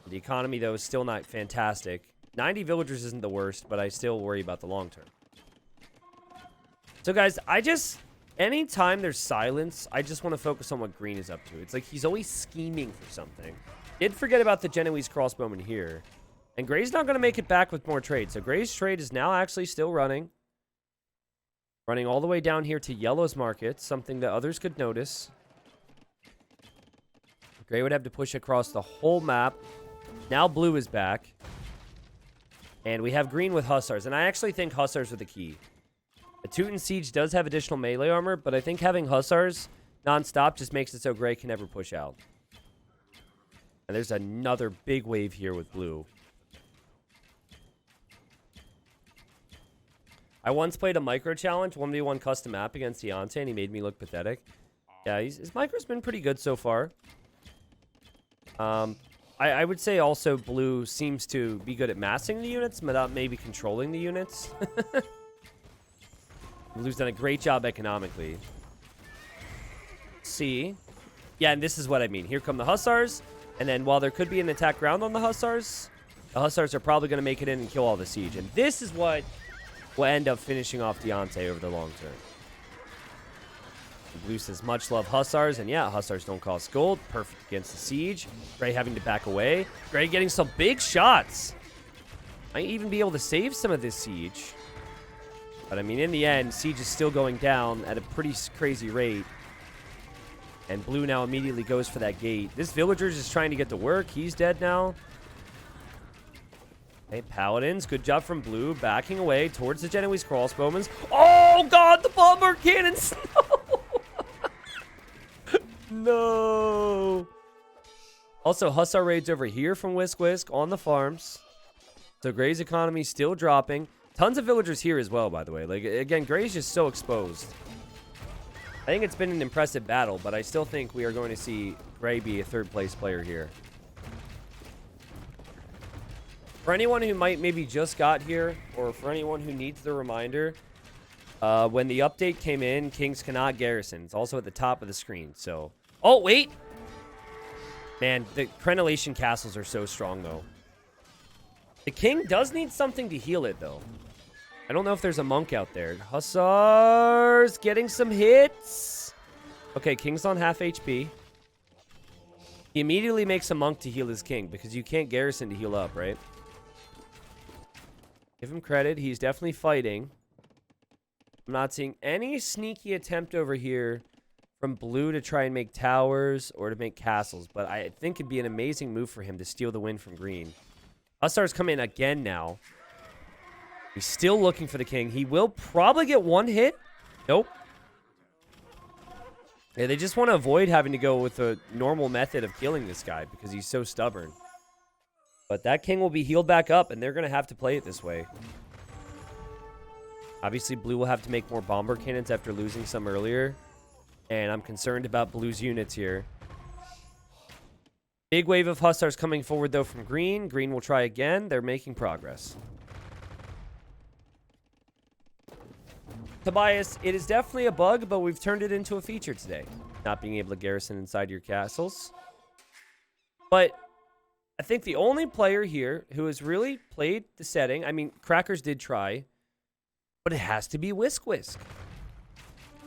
The economy, though, is still not fantastic. 90 villagers isn't the worst, but I still worry about the long term. So, guys, anytime there's silence, I just want to focus on what Green is up to. It's like he's always scheming for something. Did forget about the Genoese crossbowman here. And Gray's not going to make it back with more trade. So Gray's trade is now actually still running. Running all the way down here to Yellow's market, something that others could notice. Gray would have to push across the whole map. Now Blue is back. And we have Green with Hussars. And I actually think Hussars are the key. A Teuton Siege does have additional melee armor, but I think having Hussars non-stop just makes it so Gray can never push out. And there's another big wave here with Blue. I once played a micro challenge, 1v1 custom map against Deontay, and he made me look pathetic. Yeah, his micro's been pretty good so far. I would say also Blue seems to be good at massing the units, but not maybe controlling the units. Blue's done a great job economically. See? Yeah, and this is what I mean. Here come the Hussars, and then while there could be an attack ground on the Hussars are probably going to make it in and kill all the siege. And this is what will end up finishing off Deontay over the long term. Blue says, much love Hussars, and yeah, Hussars don't cost gold. Perfect against the siege. Gray having to back away. Gray getting some big shots. Might even be able to save some of this siege. But I mean, in the end, siege is still going down at a pretty crazy rate. And Blue now immediately goes for that gate. This villager is just trying to get to work. He's dead now. Hey, Paladins, good job from Blue, backing away towards the Genoese crossbowmen. Oh, God, the bombard cannons! No! Also, Hussar raids over here from Whisk Whisk on the farms. So Gray's economy still dropping. Tons of villagers here as well, by the way. Like, again, Gray's just so exposed. I think it's been an impressive battle, but I still think we are going to see Gray be a third-place player here. For anyone who might maybe just got here, or for anyone who needs the reminder, when the update came in, Kings cannot garrison. It's also at the top of the screen, so... Oh, wait! Man, the Crenellation castles are so strong, though. The King does need something to heal it, though. I don't know if there's a monk out there. Hussars getting some hits. Okay, King's on half HP. He immediately makes a monk to heal his king, because you can't garrison to heal up, right? Give him credit. He's definitely fighting. I'm not seeing any sneaky attempt over here from Blue to try and make towers or to make castles, but I think it'd be an amazing move for him to steal the win from Green. Hussars come in again now. He's still looking for the king. He will probably get one hit. Nope. Yeah, they just want to avoid having to go with a normal method of killing this guy because he's so stubborn. But that king will be healed back up, and they're going to have to play it this way. Obviously, blue will have to make more bomber cannons after losing some earlier. And I'm concerned about blue's units here. Big wave of Hussars coming forward, though, from green. Green will try again. They're making progress. Tobias, it is definitely a bug, but we've turned it into a feature today. Not being able to garrison inside your castles. But I think the only player here who has really played the setting, I mean, Crackers did try, but it has to be Whisk Whisk.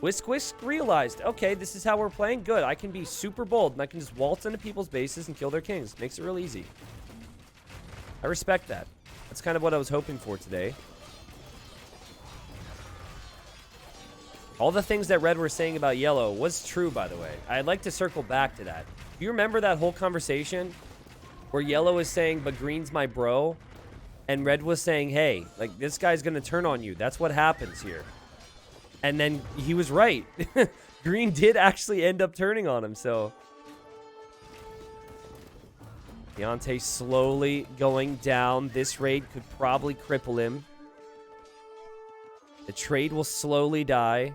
Whisk Whisk realized, okay, this is how we're playing. Good, I can be super bold, and I can just waltz into people's bases and kill their kings. Makes it real easy. I respect that. That's kind of what I was hoping for today. All the things that Red were saying about yellow was true, by the way. I'd like to circle back to that. Do you remember that whole conversation where yellow was saying, but green's my bro? And red was saying, hey, like, this guy's going to turn on you. That's what happens here. And then he was right. Green did actually end up turning on him, so. Deontay slowly going down. This raid could probably cripple him. The trade will slowly die.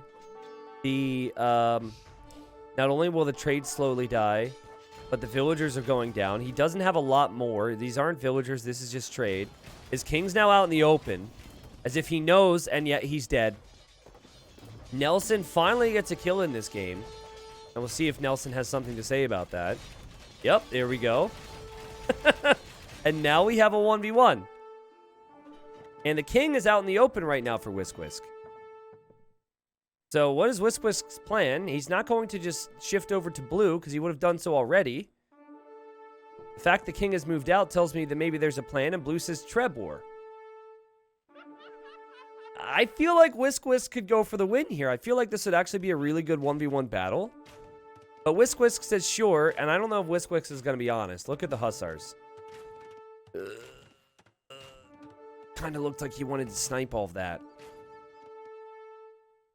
Not only will the trade slowly die, but the villagers are going down. He doesn't have a lot more. These aren't villagers. This is just trade. His king's now out in the open, as if he knows, and yet he's dead. Nelson finally gets a kill in this game, and we'll see if Nelson has something to say about that. Yep, there we go. And now we have a 1v1. And the king is out in the open right now for Whisk Whisk. So what is Whisk Whisk's plan? He's not going to just shift over to blue, because he would have done so already. The fact the king has moved out tells me that maybe there's a plan, and blue says Trebor. I feel like Whisk Whisk could go for the win here. I feel like this would actually be a really good 1v1 battle. But Whisk Whisk says sure, and I don't know if Whisk Whisk is going to be honest. Look at the Hussars. Kind of looked like he wanted to snipe all of that.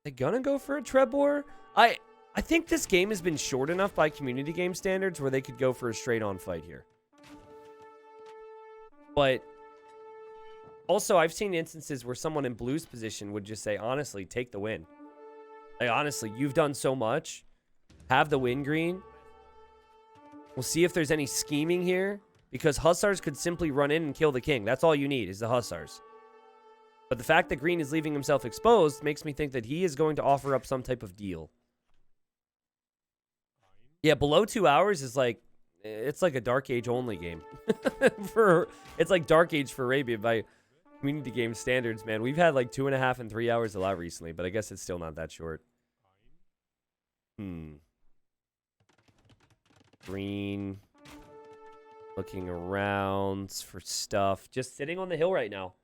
They gonna go for a Trebor? I think this game has been short enough by community game standards where they could go for a straight-on fight here. But also, I've seen instances where someone in blue's position would just say, honestly, take the win. Like, honestly, you've done so much. Have the win, green. We'll see if there's any scheming here, because Hussars could simply run in and kill the king. That's all you need, is the Hussars. But the fact that green is leaving himself exposed makes me think that he is going to offer up some type of deal. Yeah, below 2 hours is like, it's like a Dark Age only game. It's like Dark Age for Arabia by community game standards, man. We've had like 2.5 and 3 hours a lot recently, but I guess it's still not that short. Green. Looking around for stuff. Just sitting on the hill right now.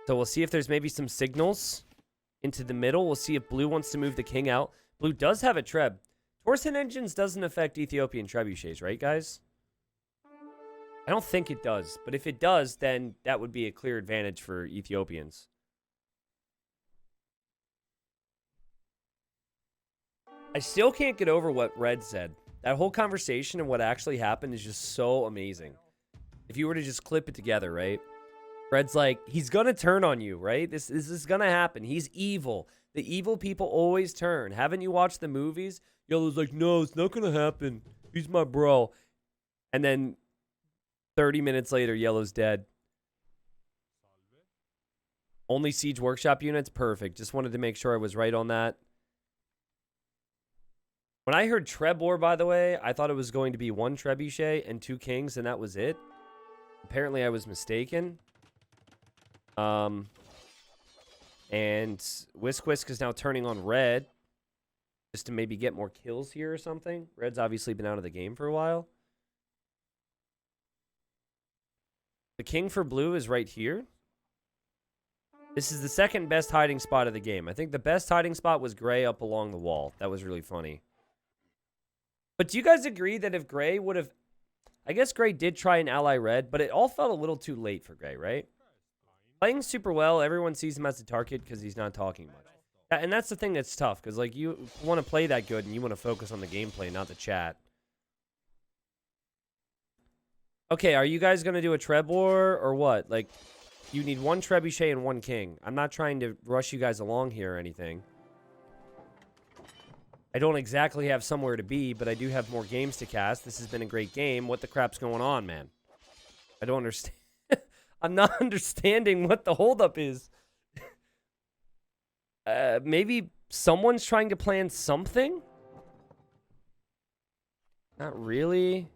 So we'll see if there's maybe some signals into the middle. We'll see if blue wants to move the king out. Blue does have a Treb. Torsen engines doesn't affect Ethiopian trebuchets, right, guys? I don't think it does. But if it does, then that would be a clear advantage for Ethiopians. I still can't get over what Red said. That whole conversation and what actually happened is just so amazing. If you were to just clip it together, right? Red's like, he's going to turn on you, right? This is going to happen. He's evil. The evil people always turn. Haven't you watched the movies? Yellow's like, no, it's not going to happen. He's my bro. And then 30 minutes later, Yellow's dead. Only Siege Workshop units? Perfect. Just wanted to make sure I was right on that. When I heard Trebor, by the way, I thought it was going to be 1 trebuchet and 2 kings, and that was it. Apparently, I was mistaken. And Whisk Whisk is now turning on red just to maybe get more kills here or something. Red's obviously been out of the game for a while. The king for blue is right here. This is the second best hiding spot of the game. I think the best hiding spot was gray up along the wall. That was really funny. But do you guys agree that if gray would have... I guess gray did try and ally red, but it all felt a little too late for gray, right? Playing super well. Everyone sees him as a target because he's not talking much. And that's the thing that's tough, because, like, you want to play that good, and you want to focus on the gameplay, not the chat. Okay, are you guys going to do a Treb War, or what? Like, you need one Trebuchet and one King. I'm not trying to rush you guys along here or anything. I don't exactly have somewhere to be, but I do have more games to cast. This has been a great game. What the crap's going on, man? I don't understand. I'm not understanding what the holdup is. Maybe someone's trying to plan something? Not really.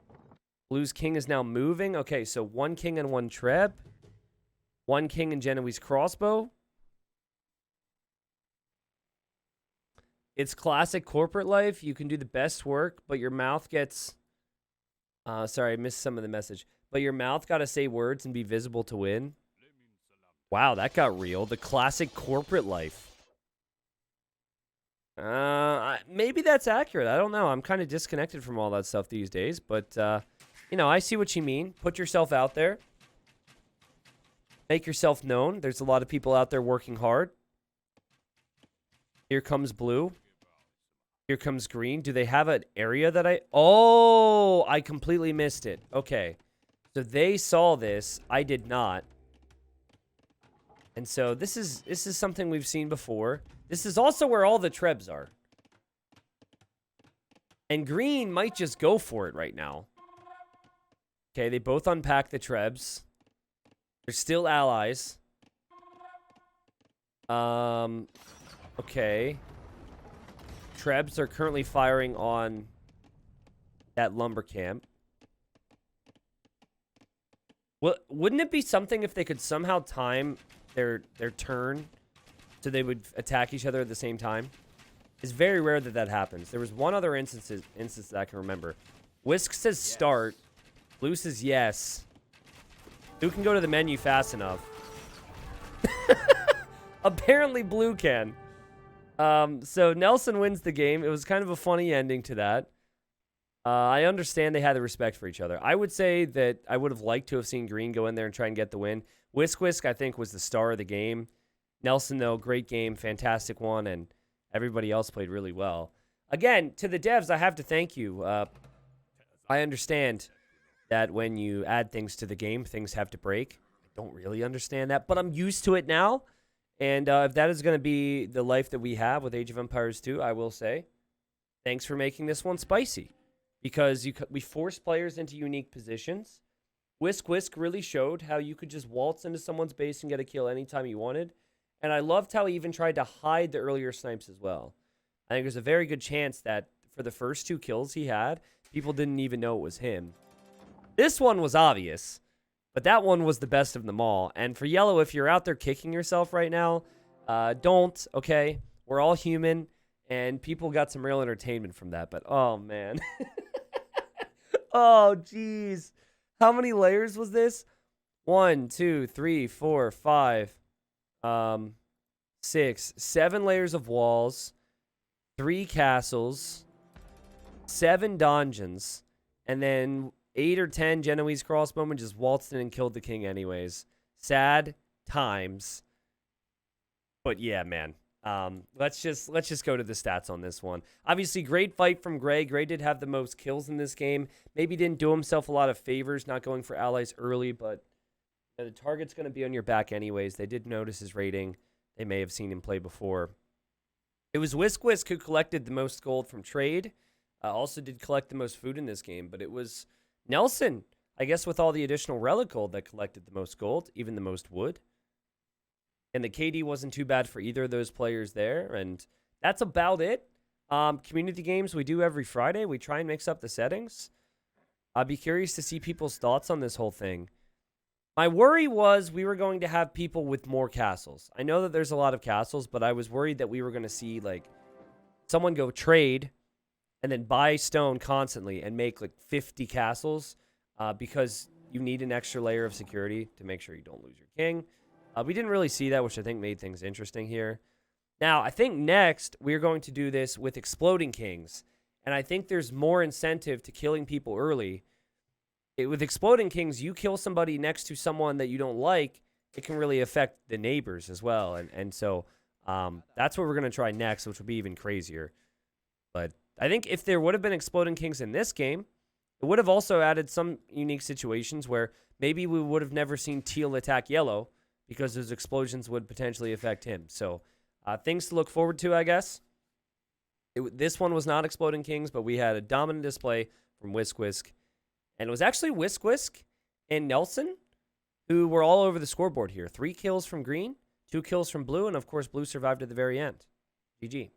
Blue's King is now moving. Okay, so one King and one Treb. One King and Genoese crossbow. It's classic corporate life. You can do the best work, but your mouth gets... sorry, I missed some of the message. But your mouth got to say words and be visible to win. Wow, that got real. The classic corporate life. Maybe that's accurate. I don't know. I'm kind of disconnected from all that stuff these days. But, you know, I see what you mean. Put yourself out there. Make yourself known. There's a lot of people out there working hard. Here comes blue. Here comes green. Do they have an area that I... Oh, I completely missed it. Okay. So they saw this. I did not. And so this is something we've seen before. This is also where all the Trebs are. And green might just go for it right now. Okay, they both unpack the Trebs. They're still allies. Okay. Trebs are currently firing on that lumber camp. Well, wouldn't it be something if they could somehow time their turn so they would attack each other at the same time? It's very rare that that happens. There was one other instance that I can remember. Whisk says start. Blue says yes. Who can go to the menu fast enough? Apparently Blue can. So Nelson wins the game. It was kind of a funny ending to that. I understand they had the respect for each other. I would say that I would have liked to have seen Green go in there and try and get the win. Whisk, I think, was the star of the game. Nelson, though, great game, fantastic one, and everybody else played really well. Again, to the devs, I have to thank you. I understand that when you add things to the game, things have to break. I don't really understand that, but I'm used to it now. And if that is going to be the life that we have with Age of Empires 2, I will say, thanks for making this one spicy. Because we forced players into unique positions. Whisk really showed how you could just waltz into someone's base and get a kill anytime you wanted. And I loved how he even tried to hide the earlier snipes as well. I think there's a very good chance that for the first 2 kills he had, people didn't even know it was him. This one was obvious, but that one was the best of them all. And for Yellow, if you're out there kicking yourself right now, don't, okay? We're all human, and people got some real entertainment from that. But, oh, man. Oh, jeez. How many layers was this? 1, 2, 3, 4, 5, 6, 7 layers of walls, 3 castles, 7 dungeons, and then 8 or 10 Genoese crossbowmen just waltzed in and killed the king anyways. Sad times. But yeah, man. Let's just go to the stats on this one. Obviously, great fight from Gray. Gray did have the most kills in this game. Maybe didn't do himself a lot of favors not going for allies early, but the target's going to be on your back anyways. They did notice his rating. They may have seen him play before. It was Whisk who collected the most gold from trade. Also did collect the most food in this game, but it was Nelson, I guess, with all the additional relic gold that collected the most gold, even the most wood. And the KD wasn't too bad for either of those players there. And that's about it. Community games we do every Friday. We try and mix up the settings. I'd be curious to see people's thoughts on this whole thing. My worry was we were going to have people with more castles. I know that there's a lot of castles, but I was worried that we were going to see like someone go trade and then buy stone constantly and make like 50 castles because you need an extra layer of security to make sure you don't lose your king. We didn't really see that, which I think made things interesting here. Now, I think next we're going to do this with Exploding Kings. And I think there's more incentive to killing people early. With Exploding Kings, you kill somebody next to someone that you don't like, it can really affect the neighbors as well. And so That's what we're going to try next, which will be even crazier. But I think if there would have been Exploding Kings in this game, it would have also added some unique situations where maybe we would have never seen Teal attack Yellow because those explosions would potentially affect him. So things to look forward to, I guess. This one was not Exploding Kings, but we had a dominant display from Whisk Whisk. And it was actually Whisk Whisk and Nelson who were all over the scoreboard here. 3 kills from Green, 2 kills from Blue, and of course Blue survived at the very end. GG.